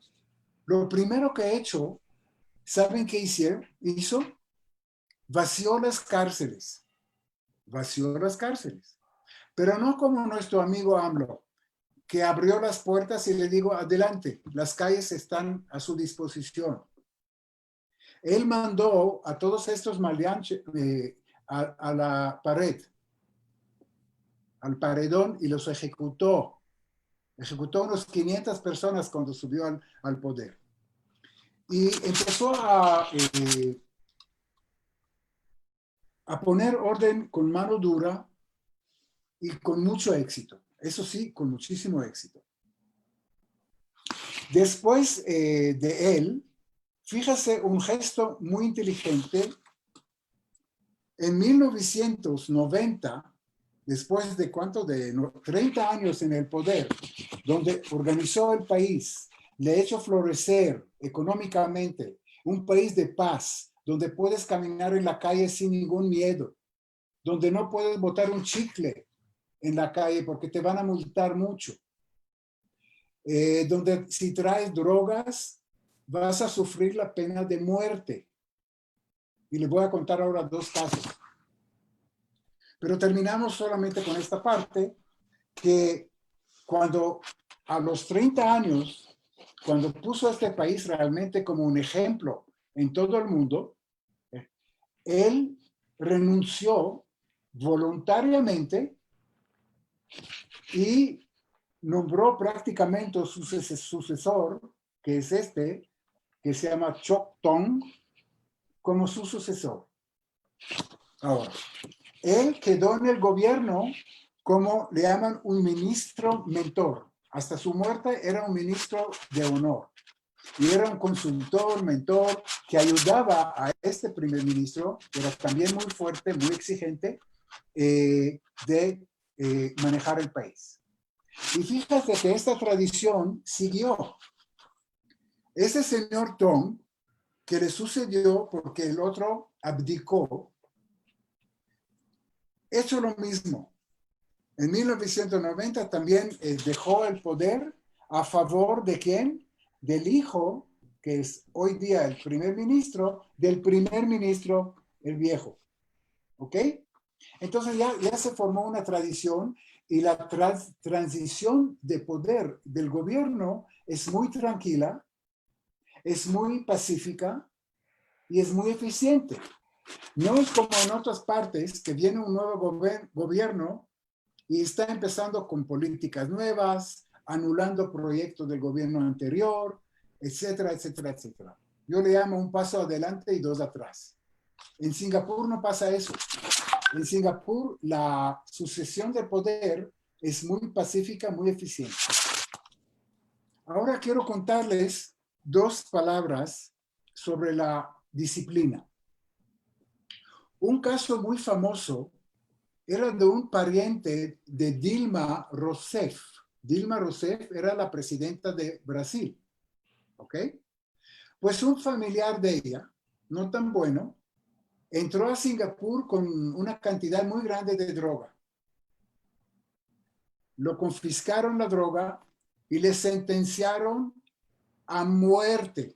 lo primero que ha hecho, ¿saben qué hizo? Vació las cárceles. Vació las cárceles. Pero no como nuestro amigo AMLO, que abrió las puertas y le digo, adelante, las calles están a su disposición. Él mandó a todos estos maleantes a la pared, al paredón, y los ejecutó. Ejecutó unos 500 personas cuando subió al poder. Y empezó a poner orden con mano dura y con mucho éxito. Eso sí, con muchísimo éxito. Después de él, fíjese un gesto muy inteligente. En 1990, después de ¿cuánto? De 30 años en el poder, donde organizó el país, le ha hecho florecer económicamente, un país de paz, donde puedes caminar en la calle sin ningún miedo, donde no puedes botar un chicle en la calle porque te van a multar mucho, donde si traes drogas vas a sufrir la pena de muerte. Y les voy a contar ahora 2 casos. Pero terminamos solamente con esta parte, que cuando a los 30 años, cuando puso a este país realmente como un ejemplo en todo el mundo, él renunció voluntariamente y nombró prácticamente su sucesor, que es este, que se llama Chok Tong, como su sucesor. Ahora, él quedó en el gobierno como le llaman un ministro mentor. Hasta su muerte era un ministro de honor. Y era un consultor, mentor, que ayudaba a este primer ministro, que era también muy fuerte, muy exigente, de manejar el país. Y fíjate que esta tradición siguió. Ese señor Tong, que le sucedió porque el otro abdicó, hizo lo mismo. En 1990 también dejó el poder a favor de ¿quién? Del hijo, que es hoy día el primer ministro, del primer ministro, el viejo. ¿Ok? Entonces ya se formó una tradición y la transición de poder del gobierno es muy tranquila, es muy pacífica y es muy eficiente. No es como en otras partes que viene un nuevo gobierno y está empezando con políticas nuevas, anulando proyectos del gobierno anterior, etcétera, etcétera, etcétera. Yo le llamo un paso adelante y 2 atrás. En Singapur no pasa eso. En Singapur la sucesión de poder es muy pacífica, muy eficiente. Ahora quiero contarles 2 palabras sobre la disciplina. Un caso muy famoso era de un pariente de Dilma Rousseff. Dilma Rousseff era la presidenta de Brasil. ¿Ok? Pues un familiar de ella, no tan bueno, entró a Singapur con una cantidad muy grande de droga. Lo confiscaron la droga y le sentenciaron a muerte.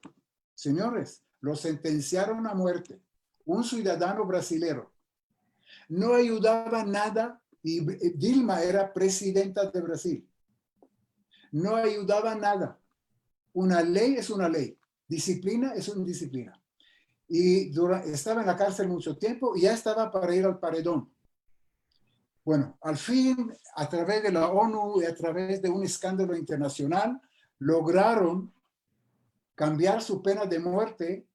Señores, lo sentenciaron a muerte. Un ciudadano brasilero. No ayudaba nada y Dilma era presidenta de Brasil. No ayudaba nada. Una ley es una ley. Disciplina es una disciplina. Y estaba en la cárcel mucho tiempo y ya estaba para ir al paredón. Bueno, al fin, a través de la ONU y a través de un escándalo internacional, lograron cambiar su pena de muerte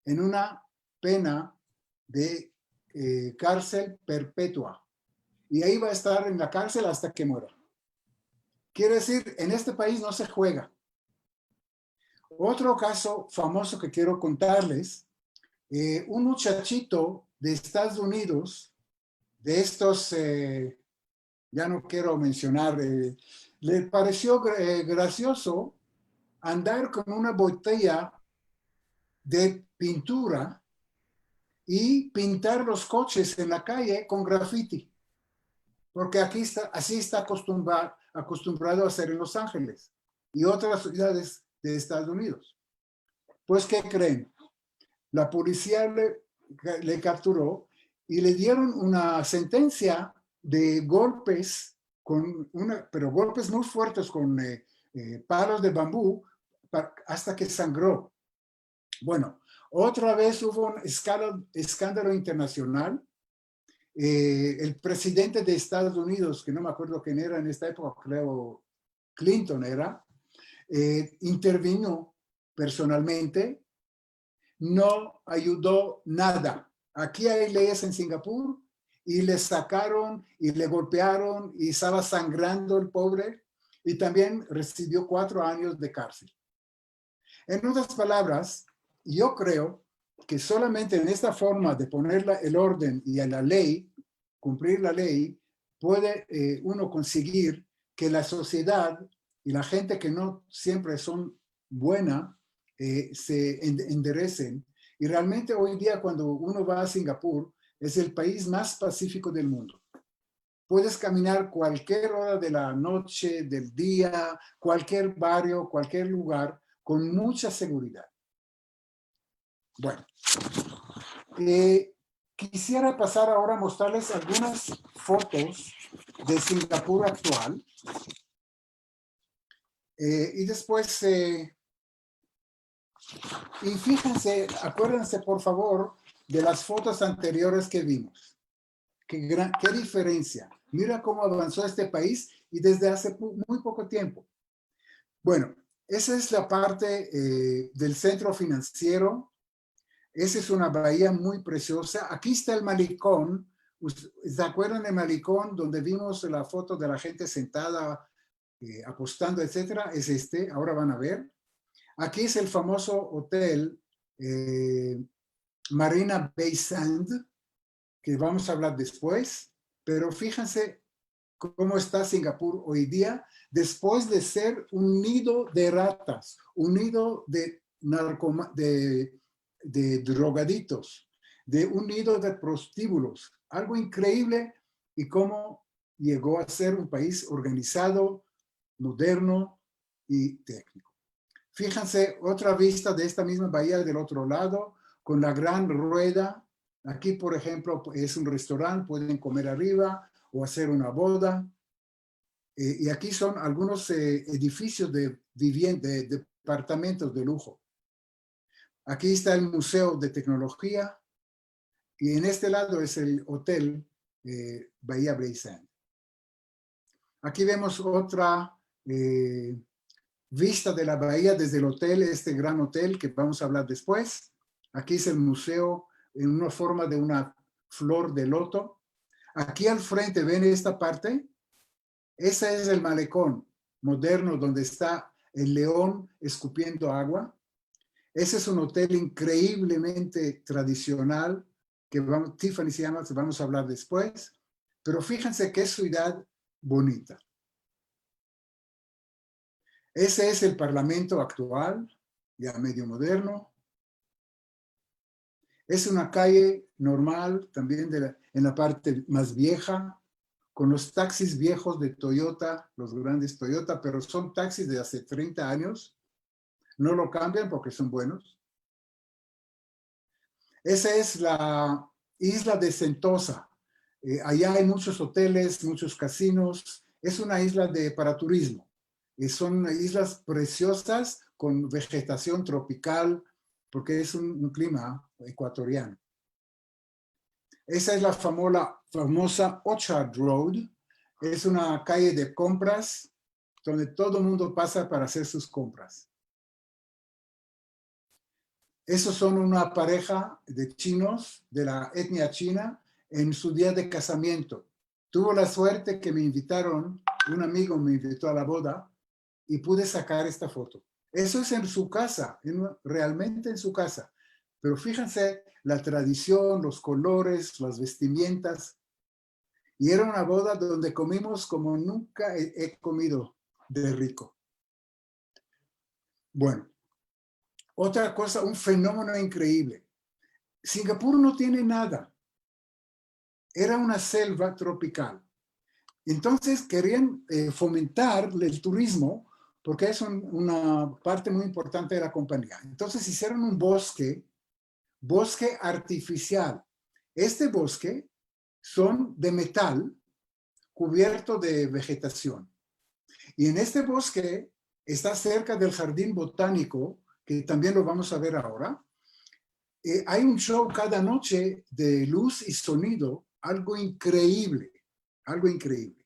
en una pena de cárcel perpetua. Y ahí va a estar en la cárcel hasta que muera. Quiere decir, en este país no se juega. Otro caso famoso que quiero contarles, un muchachito de Estados Unidos, de estos, ya no quiero mencionar, le pareció gracioso andar con una botella de pintura y pintar los coches en la calle con graffiti. porque así está acostumbrado a hacer en Los Ángeles y otras ciudades de Estados Unidos. Pues, ¿qué creen? La policía le capturó y le dieron una sentencia de golpes, pero golpes muy fuertes con palos de bambú hasta que sangró. Bueno, otra vez hubo un escándalo internacional. El presidente de Estados Unidos, que no me acuerdo quién era en esta época, creo Clinton era, intervino personalmente, no ayudó nada. Aquí hay leyes en Singapur y le sacaron y le golpearon y estaba sangrando el pobre y también recibió 4 años de cárcel. En otras palabras, yo creo que solamente en esta forma de poner el orden y a la ley, cumplir la ley, puede uno conseguir que la sociedad y la gente que no siempre son buena se enderecen. Y realmente hoy día cuando uno va a Singapur, es el país más pacífico del mundo. Puedes caminar cualquier hora de la noche, del día, cualquier barrio, cualquier lugar, con mucha seguridad. Bueno, quisiera pasar ahora a mostrarles algunas fotos de Singapur actual. Y después, y fíjense, acuérdense por favor de las fotos anteriores que vimos. Qué diferencia. Mira cómo avanzó este país y desde hace muy poco tiempo. Bueno, esa es la parte del centro financiero. Esa es una bahía muy preciosa. Aquí está el malecón. ¿Se acuerdan del malecón donde vimos la foto de la gente sentada apostando, etcétera? Es este, ahora van a ver. Aquí es el famoso hotel Marina Bay Sands, que vamos a hablar después. Pero fíjense cómo está Singapur hoy día, después de ser un nido de ratas, un nido de drogaditos, de un nido de prostíbulos. Algo increíble y cómo llegó a ser un país organizado, moderno y técnico. Fíjense otra vista de esta misma bahía del otro lado, con la gran rueda. Aquí, por ejemplo, es un restaurante, pueden comer arriba o hacer una boda. Y aquí son algunos edificios de vivienda, de departamentos de lujo. Aquí está el Museo de Tecnología y en este lado es el Hotel Bahía Bay Sands. Aquí vemos otra vista de la bahía desde el hotel, este gran hotel que vamos a hablar después. Aquí es el museo en una forma de una flor de loto. Aquí al frente, ¿ven esta parte? Ese es el malecón moderno donde está el león escupiendo agua. Ese es un hotel increíblemente tradicional que Tiffany se llama, vamos a hablar después. Pero fíjense qué ciudad bonita. Ese es el Parlamento actual, ya medio moderno. Es una calle normal, también en la parte más vieja, con los taxis viejos de Toyota, los grandes Toyota, pero son taxis de hace 30 años. No lo cambian porque son buenos. Esa es la isla de Sentosa. Allá hay muchos hoteles, muchos casinos. Es una isla para turismo. Son islas preciosas con vegetación tropical porque es un clima ecuatoriano. Esa es la famosa Orchard Road. Es una calle de compras donde todo el mundo pasa para hacer sus compras. Esos son una pareja de chinos de la etnia china en su día de casamiento. Tuvo la suerte que me invitaron, un amigo me invitó a la boda y pude sacar esta foto. Eso es en su casa, realmente en su casa. Pero fíjense la tradición, los colores, las vestimentas. Y era una boda donde comimos como nunca he comido de rico. Bueno, otra cosa, un fenómeno increíble. Singapur no tiene nada. Era una selva tropical. Entonces querían fomentar el turismo porque es una parte muy importante de la compañía. Entonces hicieron un bosque artificial. Este bosque son de metal cubierto de vegetación. Y en este bosque está cerca del jardín botánico, que también lo vamos a ver ahora. Hay un show cada noche de luz y sonido, algo increíble, algo increíble.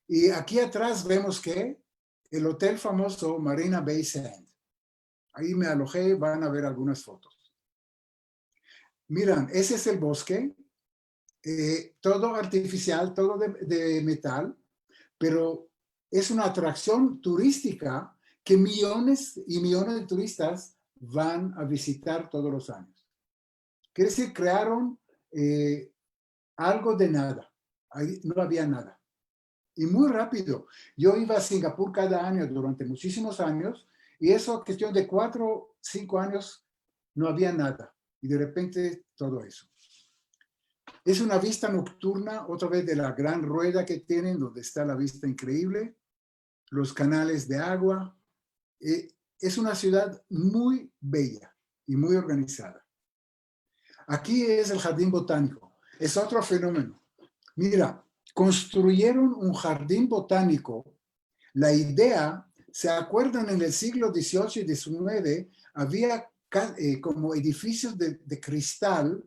Y aquí atrás vemos que el hotel famoso Marina Bay Sands. Ahí me alojé, van a ver algunas fotos. Miran, ese es el bosque, todo artificial, todo de metal, pero es una atracción turística que millones y millones de turistas van a visitar todos los años. Quiere decir, crearon algo de nada. Ahí no había nada. Y muy rápido. Yo iba a Singapur cada año durante muchísimos años y eso, cuestión de 4 o 5 años, no había nada. Y de repente todo eso. Es una vista nocturna, otra vez de la gran rueda que tienen, donde está la vista increíble, los canales de agua. Es una ciudad muy bella y muy organizada. Aquí es el jardín botánico. Es otro fenómeno. Mira, construyeron un jardín botánico. La idea, ¿se acuerdan? En el siglo XVIII y XIX había como edificios de cristal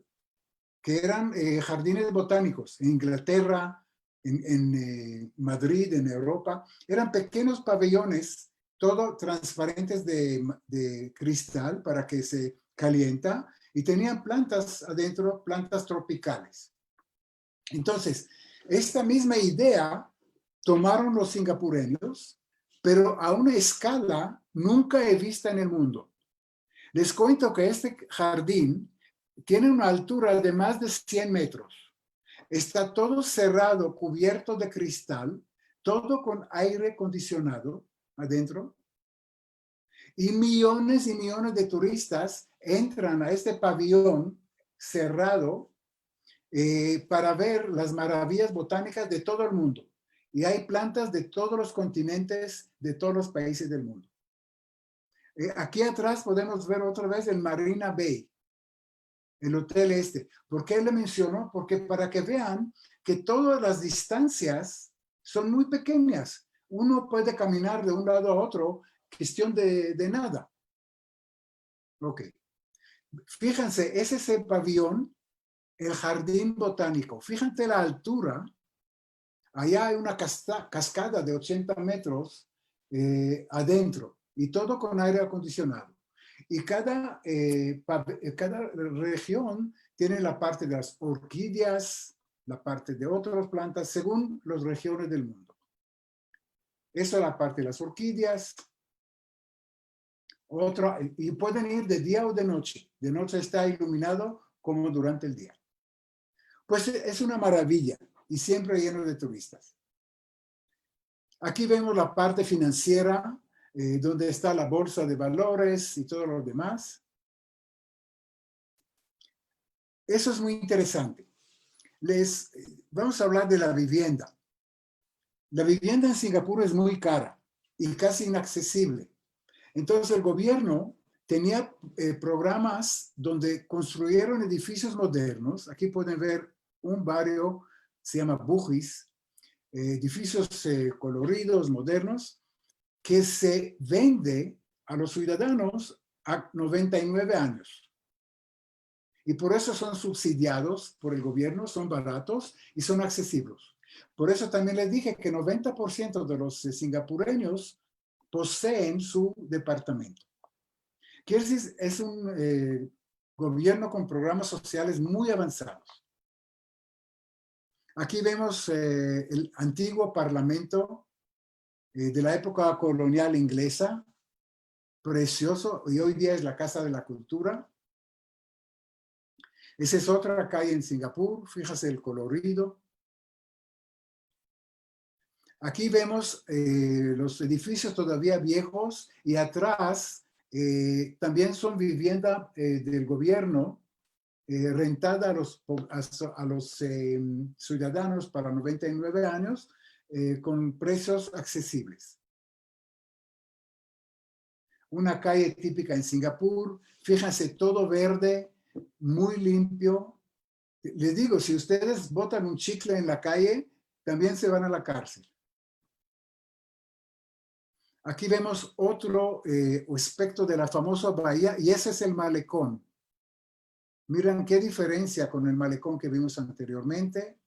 que eran jardines botánicos en Inglaterra, en Madrid, en Europa. Eran pequeños pabellones, todo transparentes de cristal para que se calienta y tenían plantas adentro, plantas tropicales. Entonces, esta misma idea tomaron los singapureños, pero a una escala nunca he vista en el mundo. Les cuento que este jardín tiene una altura de más de 100 metros. Está todo cerrado, cubierto de cristal, todo con aire acondicionado adentro. Y millones de turistas entran a este pabellón cerrado para ver las maravillas botánicas de todo el mundo. Y hay plantas de todos los continentes, de todos los países del mundo. Aquí atrás podemos ver otra vez el Marina Bay, el hotel este. ¿Por qué le menciono? Porque para que vean que todas las distancias son muy pequeñas. Uno puede caminar de un lado a otro, cuestión de nada. Ok. Fíjense, ese es el pabellón, el jardín botánico. Fíjate la altura. Allá hay una cascada de 80 metros adentro y todo con aire acondicionado. Y cada región tiene la parte de las orquídeas, la parte de otras plantas, según las regiones del mundo. Eso es la parte de las orquídeas. Otra, y pueden ir de día o de noche. De noche está iluminado como durante el día. Pues es una maravilla y siempre lleno de turistas. Aquí vemos la parte financiera, donde está la bolsa de valores y todo lo demás. Eso es muy interesante. Vamos a hablar de la vivienda. La vivienda en Singapur es muy cara y casi inaccesible. Entonces el gobierno tenía programas donde construyeron edificios modernos. Aquí pueden ver un barrio, se llama Bugis, edificios coloridos, modernos, que se vende a los ciudadanos a 99 años. Y por eso son subsidiados por el gobierno, son baratos y son accesibles. Por eso también les dije que 90% de los singapureños poseen su departamento. Quiere decir, es un gobierno con programas sociales muy avanzados. Aquí vemos el antiguo parlamento de la época colonial inglesa, precioso, y hoy día es la Casa de la Cultura. Esa es otra calle en Singapur, fíjate el colorido. Aquí vemos los edificios todavía viejos y atrás también son vivienda del gobierno rentada a los ciudadanos para 99 años, con precios accesibles. Una calle típica en Singapur, fíjense, todo verde, muy limpio. Les digo, si ustedes botan un chicle en la calle, también se van a la cárcel. Aquí vemos otro aspecto de la famosa bahía, y ese es el malecón. Miren qué diferencia con el malecón que vimos anteriormente.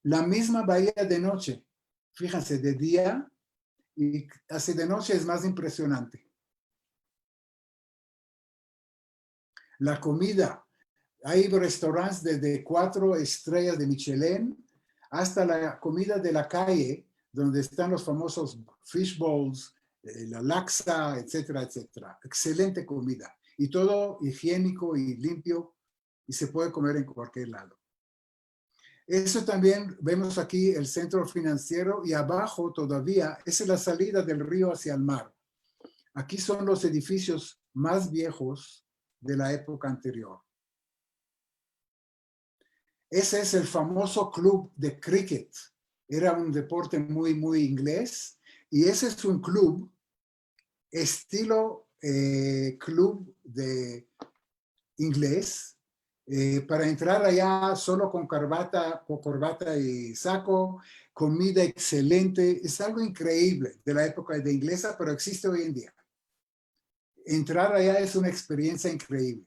La misma bahía de noche. Fíjense, de día y así de noche es más impresionante. La comida. Hay restaurantes desde 4 estrellas de Michelin hasta la comida de la calle, donde están los famosos fish bowls, la laksa, etcétera, etcétera. Excelente comida. Y todo higiénico y limpio, y se puede comer en cualquier lado. Eso también vemos aquí el centro financiero, y abajo todavía esa es la salida del río hacia el mar. Aquí son los edificios más viejos de la época anterior. Ese es el famoso club de cricket. Era un deporte muy inglés, y ese es un club estilo club de inglés. Para entrar allá solo con corbata y saco, comida excelente. Es algo increíble de la época de inglesa, pero existe hoy en día. Entrar allá es una experiencia increíble.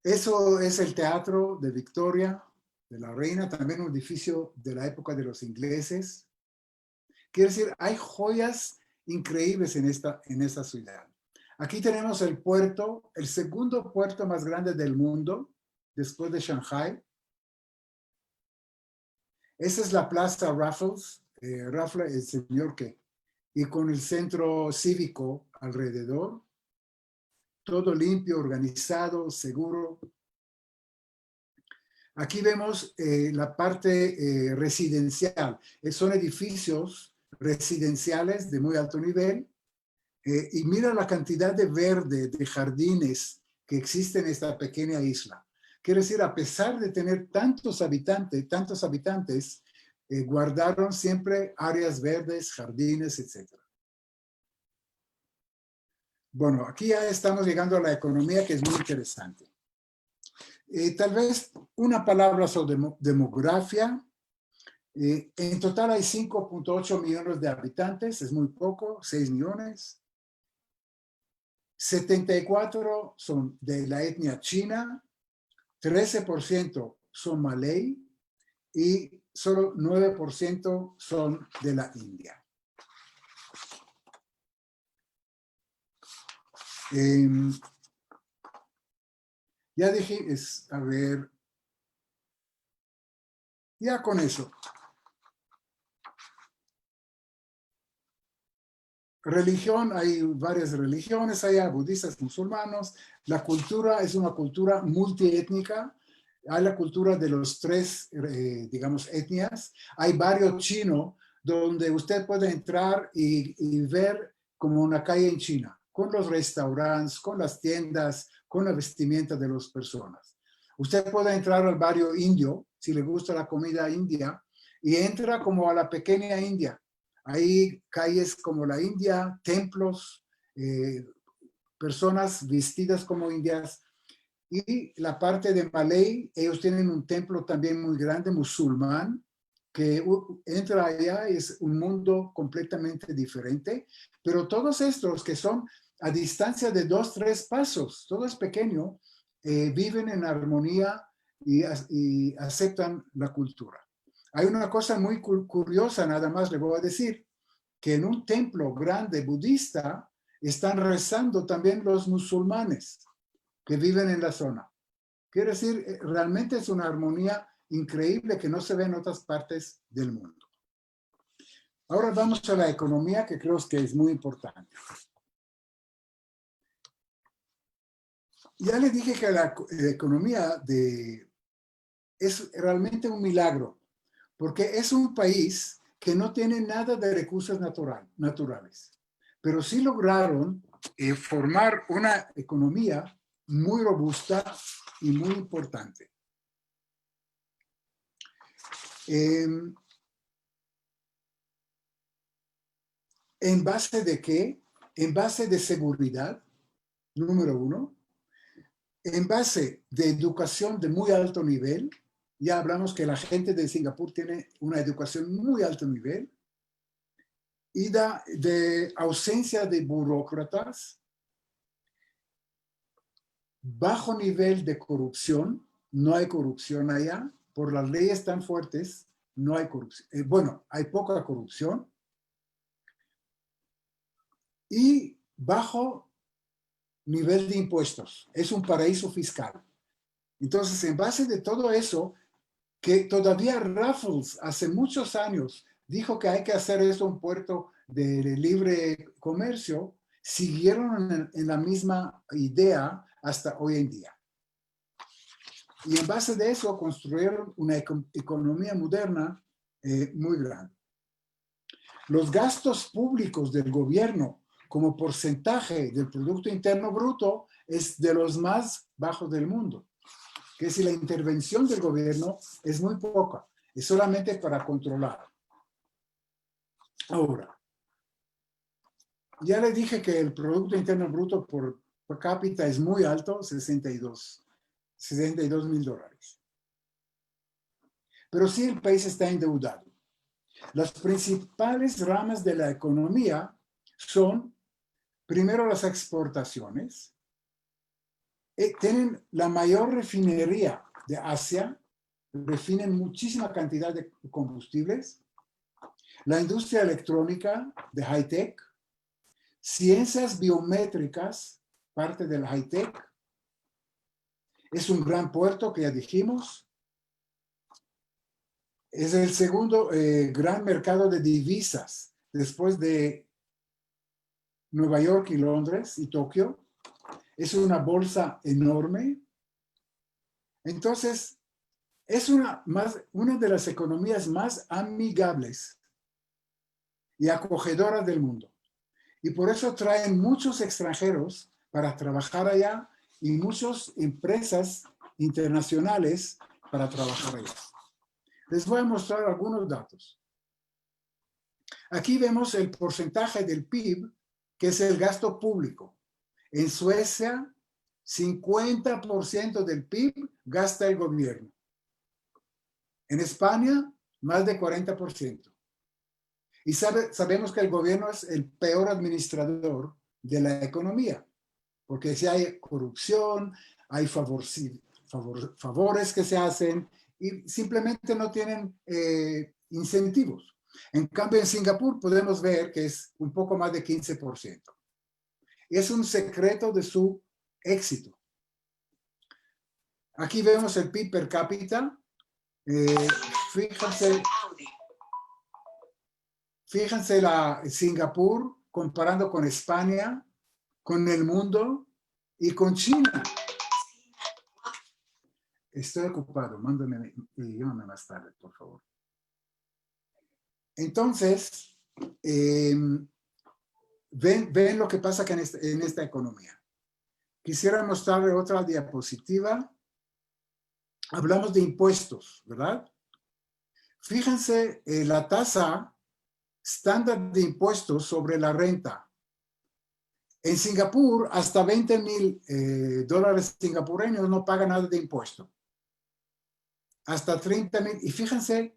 Eso es el Teatro de Victoria, de la Reina, también un edificio de la época de los ingleses. Quiere decir, hay joyas increíbles en esta ciudad. Aquí tenemos el puerto, el segundo puerto más grande del mundo, después de Shanghai. Esa es la Plaza Raffles, Raffles, el señor que, y con el centro cívico alrededor. Todo limpio, organizado, seguro. Aquí vemos la parte residencial. Son edificios residenciales de muy alto nivel. Y mira la cantidad de verde, de jardines que existen en esta pequeña isla. Quiere decir, a pesar de tener tantos habitantes, guardaron siempre áreas verdes, jardines, etc. Bueno, aquí ya estamos llegando a la economía, que es muy interesante. Tal vez una palabra sobre demografía. En total hay 5.8 millones de habitantes, es muy poco, 6 millones. 74 son de la etnia china, 13% son malay y solo 9% son de la India. Ya dije, a ver, ya con eso. Religión, hay varias religiones allá, budistas, musulmanes. La cultura es una cultura multiétnica. Hay la cultura de los 3, digamos, etnias. Hay barrio chino, donde usted puede entrar y ver como una calle en China, con los restaurantes, con las tiendas, con la vestimenta de las personas. Usted puede entrar al barrio indio, si le gusta la comida india, y entra como a la pequeña India. Hay calles como la India, templos, personas vestidas como indias. Y la parte de Malay, ellos tienen un templo también muy grande, musulmán, que entra allá, es un mundo completamente diferente. Pero todos estos que son a distancia de 2, 3 pasos, todo es pequeño, viven en armonía y aceptan la cultura. Hay una cosa muy curiosa, nada más le voy a decir, que en un templo grande budista están rezando también los musulmanes que viven en la zona. Quiere decir, realmente es una armonía increíble que no se ve en otras partes del mundo. Ahora vamos a la economía, que creo que es muy importante. Ya le dije que la economía es realmente un milagro, porque es un país que no tiene nada de recursos naturales, pero sí lograron formar una economía muy robusta y muy importante. ¿En base de qué? En base de seguridad, número uno. En base de educación de muy alto nivel. Ya hablamos que la gente de Singapur tiene una educación muy alto nivel. Y de ausencia de burócratas. Bajo nivel de corrupción. No hay corrupción allá. Por las leyes tan fuertes, no hay corrupción. Bueno, hay poca corrupción. Y bajo nivel de impuestos. Es un paraíso fiscal. Entonces, en base de todo eso, que todavía Raffles hace muchos años dijo que hay que hacer eso un puerto de libre comercio, siguieron en la misma idea hasta hoy en día. Y en base de eso construyeron una economía moderna muy grande. Los gastos públicos del gobierno como porcentaje del Producto Interno Bruto es de los más bajos del mundo. Que es decir, la intervención del gobierno es muy poca, es solamente para controlar. Ahora, ya le dije que el Producto Interno Bruto por cápita es muy alto, 62 mil dólares. Pero sí el país está endeudado. Las principales ramas de la economía son, primero, las exportaciones. Tienen la mayor refinería de Asia, refinen muchísima cantidad de combustibles. La industria electrónica de high-tech, ciencias biométricas, parte del high-tech. Es un gran puerto que ya dijimos. Es el segundo gran mercado de divisas después de Nueva York y Londres y Tokio. Es una bolsa enorme. Entonces, es una de las economías más amigables y acogedoras del mundo. Y por eso traen muchos extranjeros para trabajar allá y muchas empresas internacionales para trabajar allá. Les voy a mostrar algunos datos. Aquí vemos el porcentaje del PIB, que es el gasto público. En Suecia, 50% del PIB gasta el gobierno. En España, más de 40%. Y sabemos que el gobierno es el peor administrador de la economía, porque si hay corrupción, hay favores que se hacen y simplemente no tienen incentivos. En cambio, en Singapur podemos ver que es un poco más de 15%. Es un secreto de su éxito. Aquí vemos el PIB per cápita. Fíjense Singapur comparando con España, con el mundo y con China. Estoy ocupado, mándame y llámame más tarde, por favor. Entonces, ven lo que pasa que en esta economía. Quisiera mostrarle otra diapositiva. Hablamos de impuestos, ¿verdad? Fíjense la tasa estándar de impuestos sobre la renta. En Singapur, hasta 20,000 dólares singapureños no pagan nada de impuesto. Hasta 30,000. Y fíjense,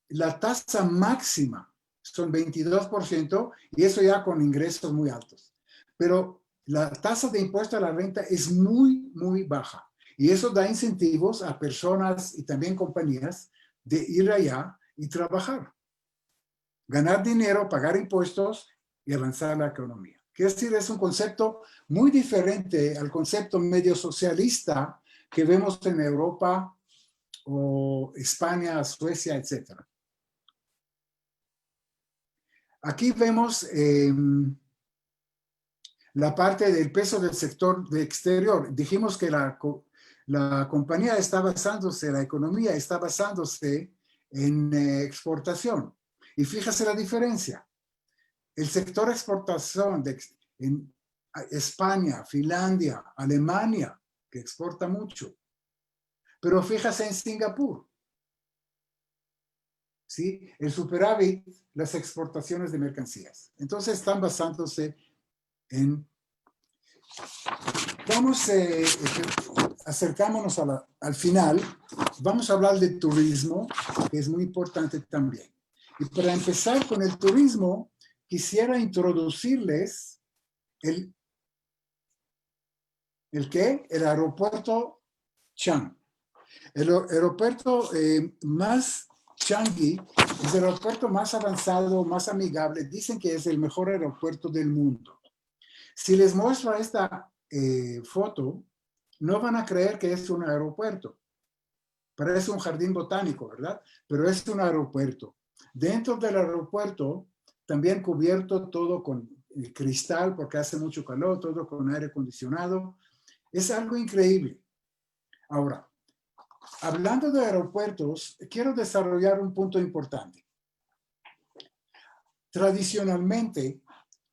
la tasa máxima son 22% y eso ya con ingresos muy altos. Pero la tasa de impuesto a la renta es muy, muy baja. Y eso da incentivos a personas y también compañías de ir allá y trabajar. Ganar dinero, pagar impuestos y avanzar la economía. Quiere decir, es un concepto muy diferente al concepto medio socialista que vemos en Europa o España, Suecia, etc. Aquí vemos la parte del peso del sector de exterior. Dijimos que la compañía está basándose, la economía está basándose en exportación. Y fíjese la diferencia. El sector exportación en España, Finlandia, Alemania, que exporta mucho. Pero fíjese en Singapur. ¿sí? El superávit, las exportaciones de mercancías. Entonces están basándose en... Vamos, acercámonos al final. Vamos a hablar de turismo, que es muy importante también. Y para empezar con el turismo, quisiera introducirles ¿el qué? El aeropuerto Chang. El aeropuerto más Changi es el aeropuerto más avanzado, más amigable. Dicen que es el mejor aeropuerto del mundo. Si les muestro esta foto, no van a creer que es un aeropuerto. Parece un jardín botánico, ¿verdad? Pero es un aeropuerto. Dentro del aeropuerto, también cubierto todo con cristal, porque hace mucho calor, todo con aire acondicionado. Es algo increíble. Ahora, hablando de aeropuertos, quiero desarrollar un punto importante. Tradicionalmente,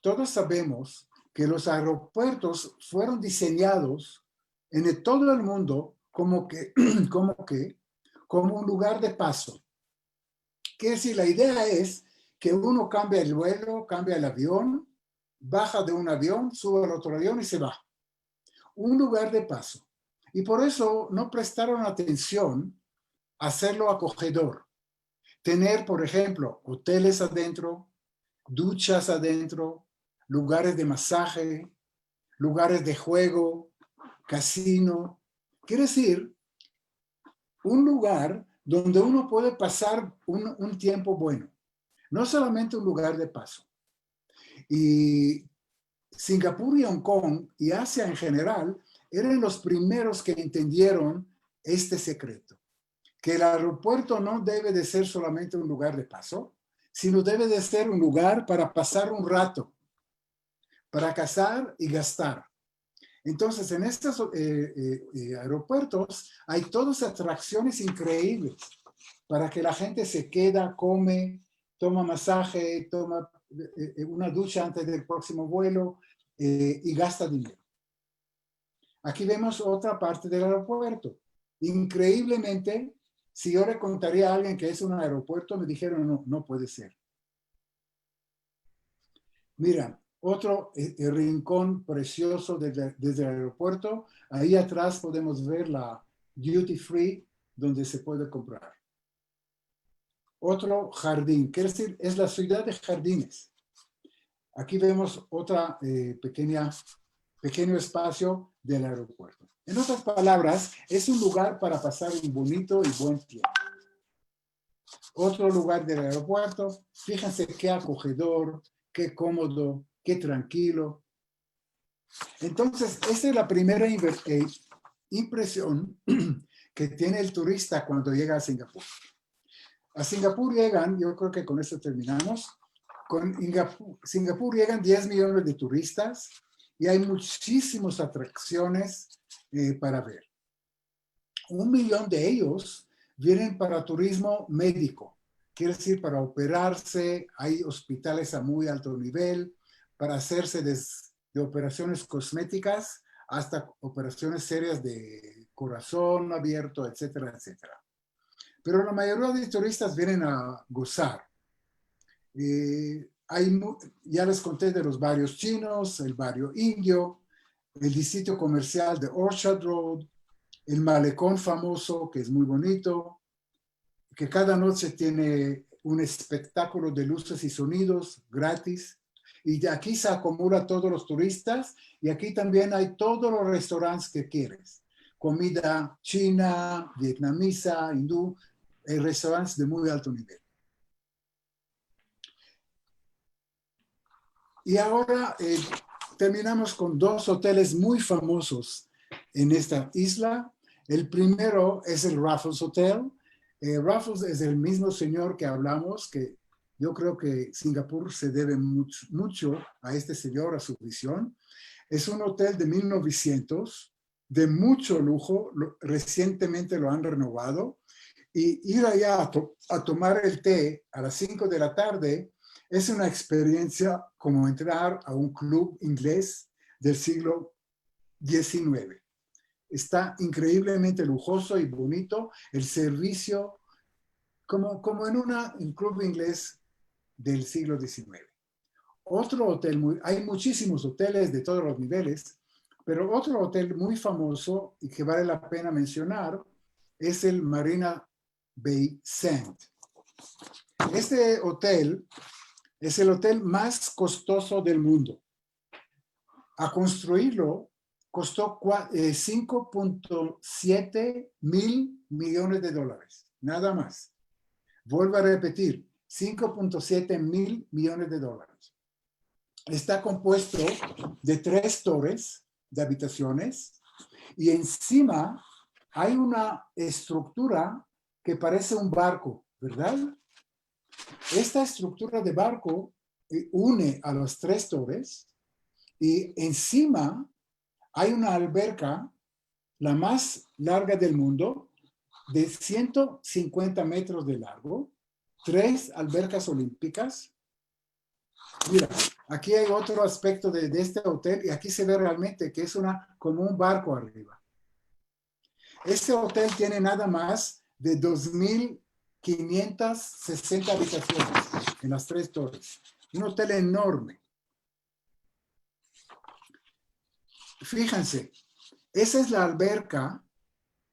todos sabemos que los aeropuertos fueron diseñados en todo el mundo como un lugar de paso. Quiere decir, la idea es que uno cambia el vuelo, cambia el avión, baja de un avión, sube al otro avión y se va. Un lugar de paso. Y por eso no prestaron atención a hacerlo acogedor. Tener, por ejemplo, hoteles adentro, duchas adentro, lugares de masaje, lugares de juego, casino. Quiere decir, un lugar donde uno puede pasar un tiempo bueno. No solamente un lugar de paso. Y Singapur y Hong Kong y Asia en general eran los primeros que entendieron este secreto, que el aeropuerto no debe de ser solamente un lugar de paso, sino debe de ser un lugar para pasar un rato, para cazar y gastar. Entonces, en estos aeropuertos hay todas atracciones increíbles para que la gente se queda, come, toma masaje, toma una ducha antes del próximo vuelo y gasta dinero. Aquí vemos otra parte del aeropuerto. Increíblemente, si yo le contaría a alguien que es un aeropuerto, me dijeron, no, no puede ser. Mira, otro rincón precioso desde el aeropuerto. Ahí atrás podemos ver la duty free donde se puede comprar. Otro jardín, quiere decir, es la ciudad de jardines. Aquí vemos otra pequeño espacio del aeropuerto. En otras palabras, es un lugar para pasar un bonito y buen tiempo. Otro lugar del aeropuerto, fíjense qué acogedor, qué cómodo, qué tranquilo. Entonces, esa es la primera impresión que tiene el turista cuando llega a Singapur. A Singapur llegan, yo creo que con esto terminamos, con Singapur llegan 10 millones de turistas y hay muchísimas atracciones para ver. 1 millón de ellos vienen para turismo médico, quiere decir para operarse, hay hospitales a muy alto nivel, para hacerse de operaciones cosméticas hasta operaciones serias de corazón abierto, etcétera, etcétera. Pero la mayoría de turistas vienen a gozar. Ya les conté de los barrios chinos, el barrio indio, el distrito comercial de Orchard Road, el malecón famoso, que es muy bonito, que cada noche tiene un espectáculo de luces y sonidos gratis. Y de aquí se acumulan todos los turistas y aquí también hay todos los restaurantes que quieres. Comida china, vietnamita, hindú, restaurantes de muy alto nivel. Y ahora terminamos con 2 hoteles muy famosos en esta isla. El primero es el Raffles Hotel. Raffles es el mismo señor que hablamos, que yo creo que Singapur se debe mucho a este señor, a su visión. Es un hotel de 1900, de mucho lujo. Recientemente lo han renovado. Y ir allá a tomar el té a las 5 de la tarde es una experiencia como entrar a un club inglés del siglo XIX. Está increíblemente lujoso y bonito. El servicio como en un club inglés del siglo XIX. Otro hotel, hay muchísimos hoteles de todos los niveles, pero otro hotel muy famoso y que vale la pena mencionar es el Marina Bay Sands. Este hotel es el hotel más costoso del mundo. A construirlo costó 5.7 mil millones de dólares, nada más. Vuelvo a repetir, 5.7 mil millones de dólares. Está compuesto de 3 torres de habitaciones y encima hay una estructura que parece un barco, ¿verdad? Esta estructura de barco une a las 3 torres y encima hay una alberca, la más larga del mundo, de 150 metros de largo, 3 albercas olímpicas. Mira, aquí hay otro aspecto de este hotel y aquí se ve realmente que es como un barco arriba. Este hotel tiene nada más de 2.560 habitaciones en las 3 torres. Un hotel enorme. Fíjense, esa es la alberca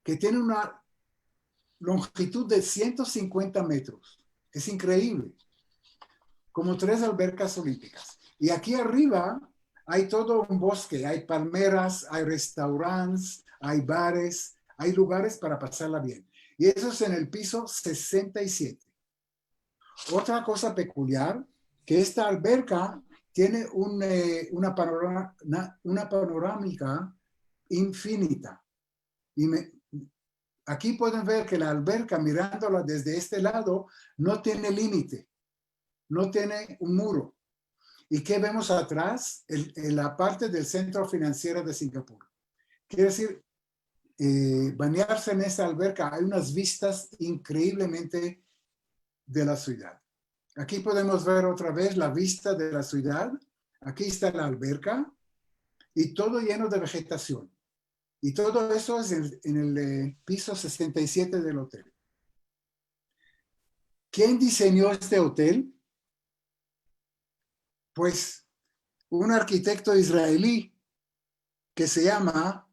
que tiene una longitud de 150 metros. Es increíble. Como 3 albercas olímpicas. Y aquí arriba hay todo un bosque. Hay palmeras, hay restaurantes, hay bares, hay lugares para pasarla bien. Y eso es en el piso 67. Otra cosa peculiar, que esta alberca tiene una panorámica infinita. Y aquí pueden ver que la alberca, mirándola desde este lado, no tiene límite, no tiene un muro. ¿Y qué vemos atrás? En la parte del centro financiero de Singapur. Quiere decir, bañarse en esa alberca, hay unas vistas increíblemente de la ciudad. Aquí podemos ver otra vez la vista de la ciudad. Aquí está la alberca y todo lleno de vegetación. Y todo eso es en el piso 67 del hotel. ¿Quién diseñó este hotel? Pues un arquitecto israelí que se llama,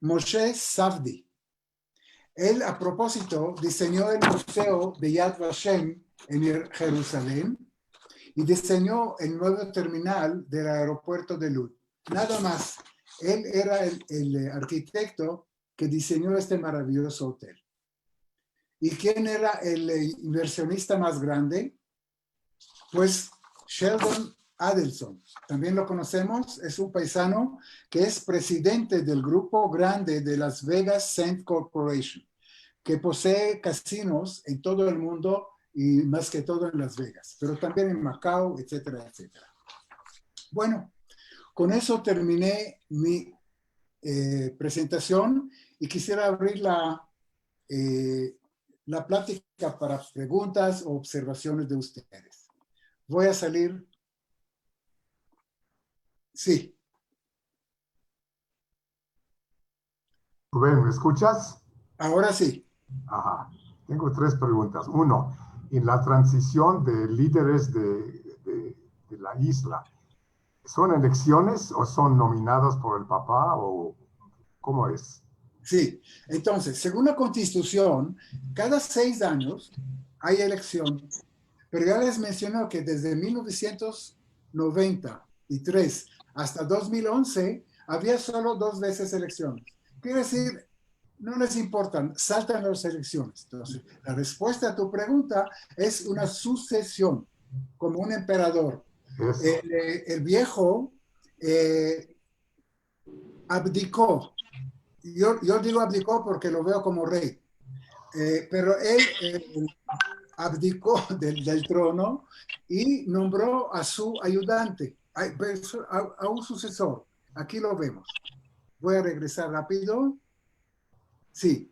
Moshe Safdie. Él, a propósito, diseñó el museo de Yad Vashem en Jerusalén y diseñó el nuevo terminal del aeropuerto de Lud. Nada más, él era el arquitecto que diseñó este maravilloso hotel. ¿Y quién era el inversionista más grande? Pues Sheldon Adelson. También lo conocemos, es un paisano que es presidente del grupo grande de Las Vegas Sands Corporation, que posee casinos en todo el mundo y más que todo en Las Vegas, pero también en Macao, etcétera, etcétera. Bueno, con eso terminé mi presentación y quisiera abrir la plática para preguntas o observaciones de ustedes. Voy a salir. Sí. Rubén, ¿me escuchas? Ahora sí. Ajá. Tengo 3 preguntas. 1, en la transición de líderes de la isla, ¿son elecciones o son nominados por el papá o cómo es? Sí. Entonces, según la Constitución, cada 6 años hay elección. Pero ya les menciono que desde 1993 hasta 2011 había solo 2 veces elecciones. Quiere decir, no les importan, saltan las elecciones. Entonces, la respuesta a tu pregunta es una sucesión, como un emperador. El viejo abdicó. Yo digo abdicó porque lo veo como rey. Pero él abdicó del trono y nombró a su ayudante, a un sucesor. Aquí lo vemos. Voy a regresar rápido. Sí.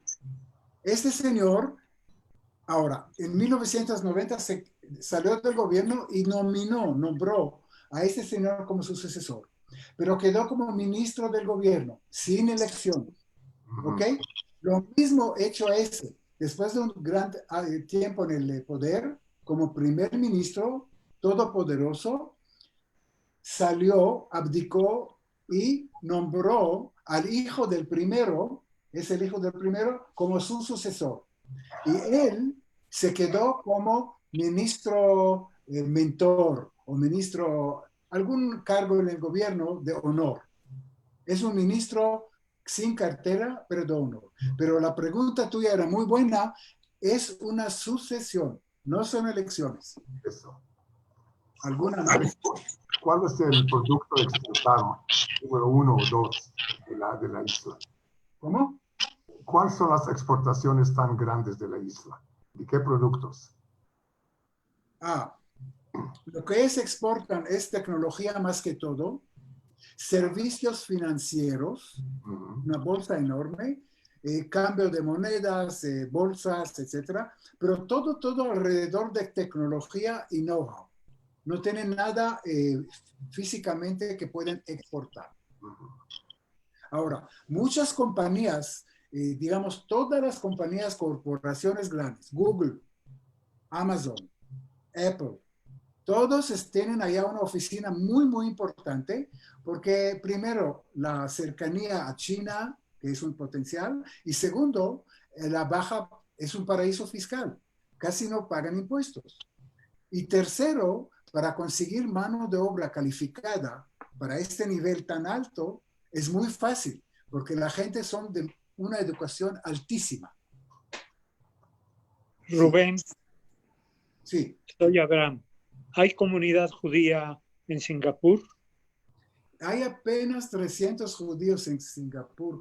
Este señor, ahora, en 1990 salió del gobierno y nombró a este señor como su sucesor, pero quedó como ministro del gobierno, sin elecciones. ¿Ok? Lo mismo hecho ese. Después de un gran tiempo en el poder, como primer ministro todopoderoso, salió, abdicó y nombró al hijo del primero, es el hijo del primero, como su sucesor. Y él se quedó como ministro mentor o ministro, algún cargo en el gobierno de honor. Es un ministro sin cartera, pero de honor. Pero la pregunta tuya era muy buena. Es una sucesión, no son elecciones. Eso. ¿Alguna más? ¿Cuál es el producto exportado número 1 o 2 de la isla? ¿Cómo? ¿Cuáles son las exportaciones tan grandes de la isla? ¿Y qué productos? Lo que exportan es tecnología más que todo, servicios financieros, una bolsa enorme, cambio de monedas, bolsas, etcétera, pero todo alrededor de tecnología y know-how. No tienen nada físicamente que pueden exportar. Ahora, muchas compañías, digamos, todas las compañías, corporaciones grandes, Google, Amazon, Apple, todos tienen allá una oficina muy importante porque primero, la cercanía a China, que es un potencial, y segundo, la Baja es un paraíso fiscal, casi no pagan impuestos. Y tercero, para conseguir mano de obra calificada para este nivel tan alto, es muy fácil, porque la gente son de una educación altísima. Rubén, Sí. soy Abraham. ¿Hay comunidad judía en Singapur? Hay apenas 300 judíos en Singapur.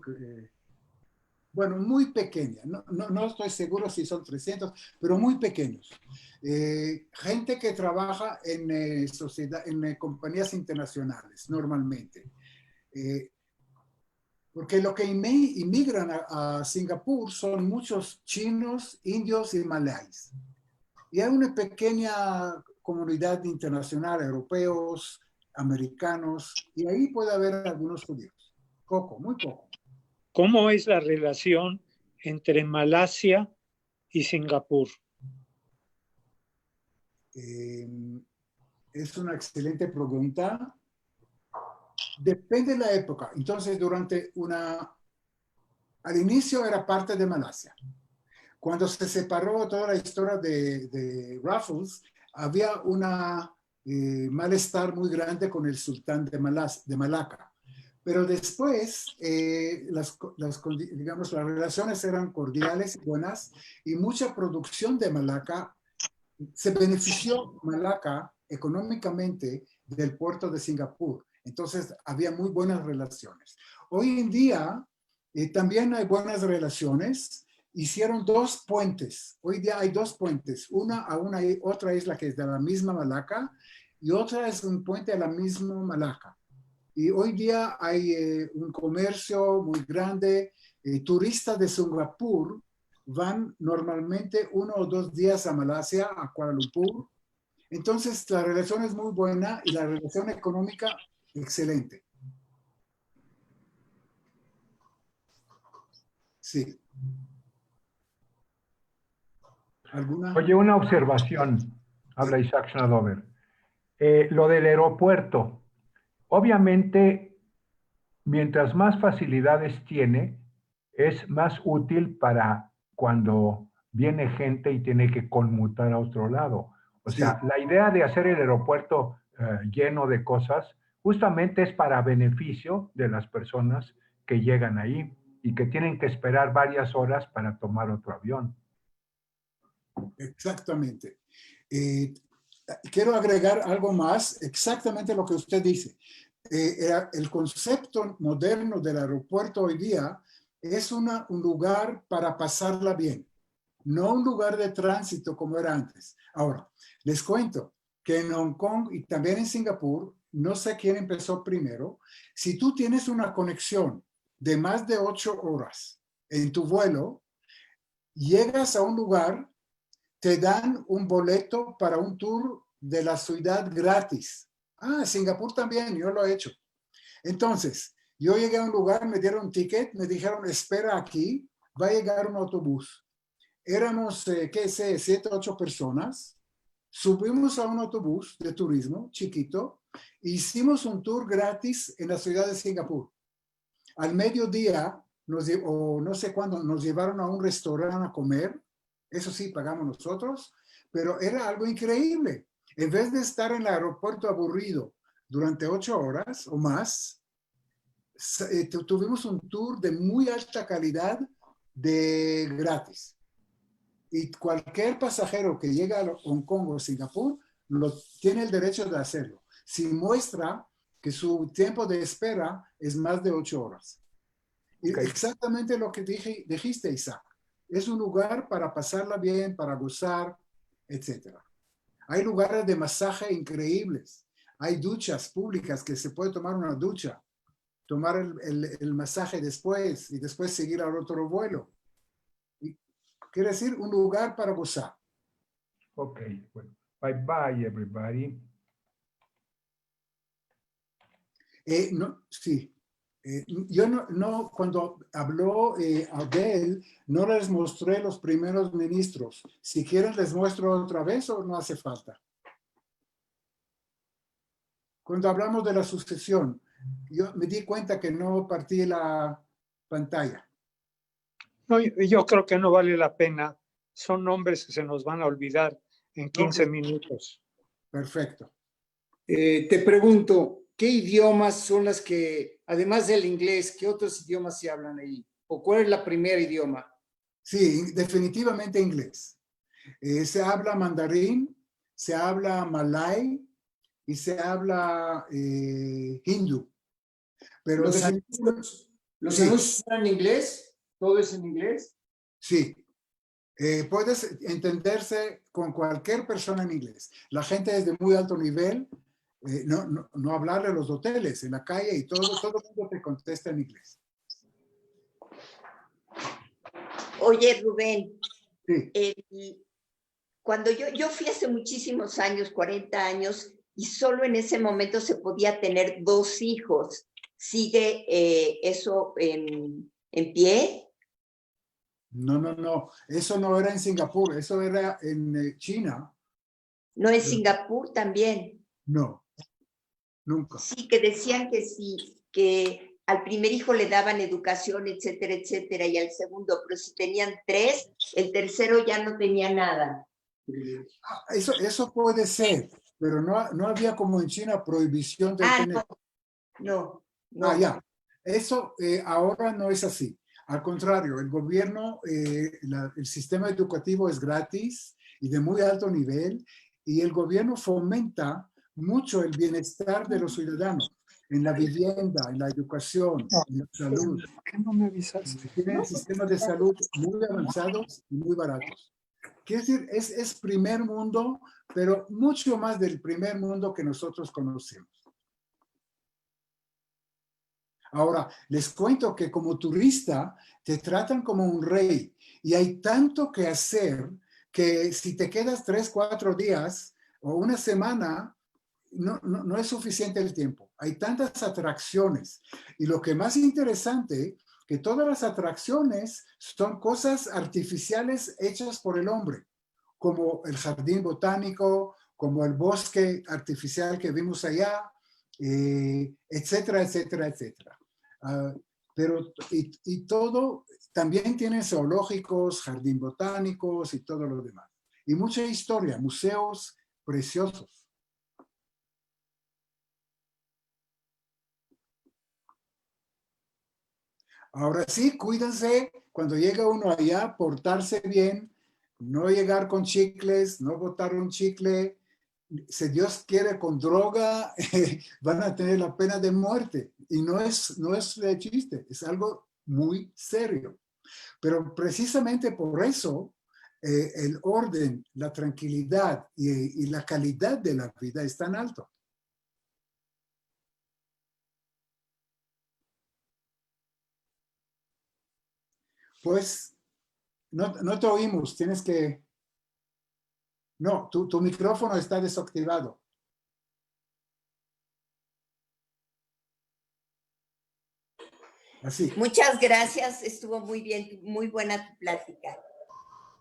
Bueno, muy pequeña. No estoy seguro si son 300, pero muy pequeños. Gente que trabaja en, en compañías internacionales, normalmente. Porque lo que inmigran a Singapur son muchos chinos, indios y malayos. Y hay una pequeña comunidad internacional, europeos, americanos, y ahí puede haber algunos judíos. Poco, muy poco. ¿Cómo es la relación entre Malasia y Singapur? Es una excelente pregunta. Depende de la época. Entonces, al inicio era parte de Malasia. Cuando se separó toda la historia de Raffles, había una malestar muy grande con el sultán de Malaca. Pero después, digamos, las relaciones eran cordiales y buenas, y mucha producción de Malaca, se benefició Malaca económicamente del puerto de Singapur. Entonces, había muy buenas relaciones. Hoy en día, también hay buenas relaciones. Hicieron 2 puentes. Hoy día hay 2 puentes. Una a otra isla que es de la misma Malaca y otra es un puente a la misma Malaca. Y hoy día hay un comercio muy grande. Turistas de Singapur van normalmente 1 o 2 días a Malasia, a Kuala Lumpur. Entonces, la relación es muy buena y la relación económica, excelente. Sí. ¿Alguna? Oye, una observación, habla Isaac Schnadover. Lo del aeropuerto, obviamente, mientras más facilidades tiene, es más útil para cuando viene gente y tiene que conmutar a otro lado. O sea, la idea de hacer el aeropuerto lleno de cosas justamente es para beneficio de las personas que llegan ahí y que tienen que esperar varias horas para tomar otro avión. Exactamente. Quiero agregar algo más, exactamente lo que usted dice. El concepto moderno del aeropuerto hoy día es un lugar para pasarla bien, no un lugar de tránsito como era antes. Ahora, les cuento que en Hong Kong y también en Singapur, no sé quién empezó primero, si tú tienes una conexión de más de 8 horas en tu vuelo, llegas a un lugar, te dan un boleto para un tour de la ciudad gratis. Singapur también, yo lo he hecho. Entonces, Yo llegué a un lugar, me dieron un ticket, me dijeron, espera aquí, va a llegar un autobús. Éramos, qué sé, 7, 8 personas. Subimos a un autobús de turismo chiquito, hicimos un tour gratis en la ciudad de Singapur. Al mediodía, o no sé cuándo, nos llevaron a un restaurante a comer. Eso sí, pagamos nosotros, pero era algo increíble. En vez de estar en el aeropuerto aburrido durante 8 horas o más, tuvimos un tour de muy alta calidad de gratis. Y cualquier pasajero que llega a Hong Kong o Singapur tiene el derecho de hacerlo, si muestra que su tiempo de espera es más de 8 horas. Okay. Exactamente lo que dijiste, Isaac. Es un lugar para pasarla bien, para gozar, etc. Hay lugares de masaje increíbles. Hay duchas públicas que se puede tomar una ducha, tomar el masaje después y después seguir al otro vuelo. Quiere decir un lugar para gozar. Ok, bueno. Bye bye, everybody. No, sí. Yo no, cuando habló Abel, no les mostré los primeros ministros. Si quieren, les muestro otra vez o no hace falta. Cuando hablamos de la sucesión, yo me di cuenta que no partí la pantalla. No, yo creo que no vale la pena. Son nombres que se nos van a olvidar en 15 minutos. Perfecto. Te pregunto, ¿qué idiomas son las que, además del inglés, qué otros idiomas se hablan ahí? ¿O cuál es la primera idioma? Sí, definitivamente inglés. Se habla mandarín, se habla malay y se habla hindú. Pero ¿Los definitivamente, anuncios sí, son en inglés? ¿Todo es en inglés? sí. Puedes entenderse con cualquier persona en inglés. La gente es de muy alto nivel, no hablarle a los hoteles, en la calle y todo el mundo te contesta en inglés. Oye, Rubén, Sí. cuando yo fui hace muchísimos años, 40 años, y solo en ese momento se podía tener 2 hijos. ¿Sigue eso en pie? No. Eso no era en Singapur, eso era en China. ¿No en Singapur también? No, nunca. Sí, que decían que sí, que al primer hijo le daban educación, etcétera, etcétera, y al segundo, pero si tenían 3, el tercero ya no tenía nada. Eso puede ser, pero no había como en China prohibición de tener. No. Ya. Eso ahora no es así. Al contrario, el gobierno, el sistema educativo es gratis y de muy alto nivel, y el gobierno fomenta mucho el bienestar de los ciudadanos en la vivienda, en la educación, en la salud. ¿Por qué no me avisaste? Tienen sistemas de salud muy avanzados y muy baratos. Quiere decir, es primer mundo, pero mucho más del primer mundo que nosotros conocemos. Ahora, les cuento que como turista te tratan como un rey y hay tanto que hacer que si te quedas 3, 4 días o una semana, no es suficiente el tiempo. Hay tantas atracciones y lo que más interesante, que todas las atracciones son cosas artificiales hechas por el hombre, como el jardín botánico, como el bosque artificial que vimos allá, etcétera, etcétera, etcétera. Pero todo, también tienen zoológicos, jardín botánicos y todo lo demás. Y mucha historia, museos preciosos. Ahora sí, cuídense cuando llega uno allá, portarse bien, no llegar con chicles, no botar un chicle. Si Dios quiere con droga, van a tener la pena de muerte. Y no es de chiste, es algo muy serio. Pero precisamente por eso, el orden, la tranquilidad y la calidad de la vida es tan alto. Pues no te oímos, tienes que... No, tu micrófono está desactivado. Así. Muchas gracias, estuvo muy bien, muy buena tu plática.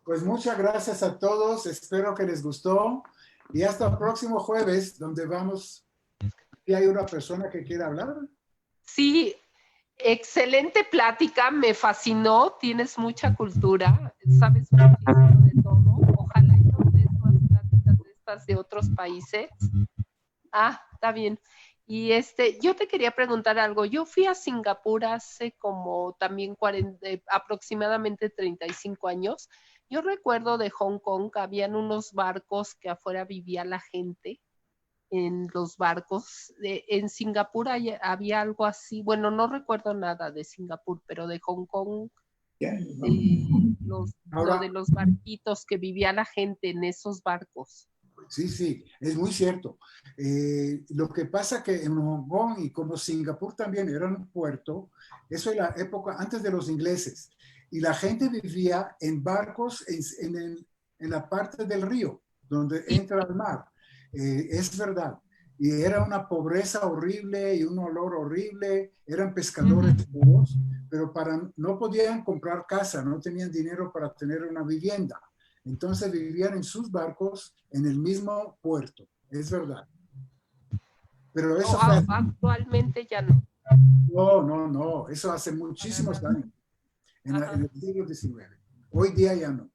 Pues muchas gracias a todos, espero que les gustó y hasta el próximo jueves donde vamos. ¿Y hay una persona que quiera hablar? Sí, excelente plática, me fascinó, tienes mucha cultura, sabes muchísimo de todo. Ojalá y nos des más pláticas de estas de otros países. Ah, está bien. Y yo te quería preguntar algo. Yo fui a Singapur hace como también aproximadamente 35 años. Yo recuerdo de Hong Kong que habían unos barcos que afuera vivía la gente en los barcos. En Singapur había algo así. Bueno, no recuerdo nada de Singapur, pero de Hong Kong, lo de los barquitos que vivía la gente en esos barcos. Sí, sí, es muy cierto. Lo que pasa que en Hong Kong y como Singapur también era un puerto, eso es la época antes de los ingleses, y la gente vivía en barcos en la parte del río, donde entra el mar. Es verdad. Y era una pobreza horrible y un olor horrible, eran pescadores puros, pero no podían comprar casa, no tenían dinero para tener una vivienda. Entonces vivían en sus barcos en el mismo puerto, es verdad. Pero eso fue... Actualmente ya no. No, eso hace muchísimos años, en el siglo XIX. Hoy día ya no.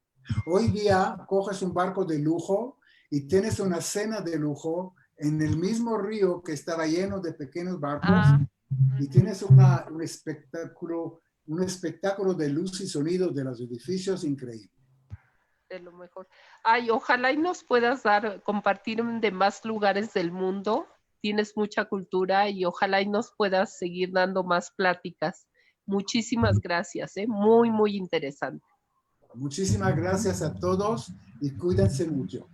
Hoy día coges un barco de lujo y tienes una cena de lujo en el mismo río que estaba lleno de pequeños barcos y tienes un espectáculo de luz y sonido de los edificios increíble. De lo mejor. Ay, ojalá y nos puedas compartir de más lugares del mundo. Tienes mucha cultura y ojalá y nos puedas seguir dando más pláticas. Muchísimas gracias, muy, muy interesante. Muchísimas gracias a todos y cuídense mucho.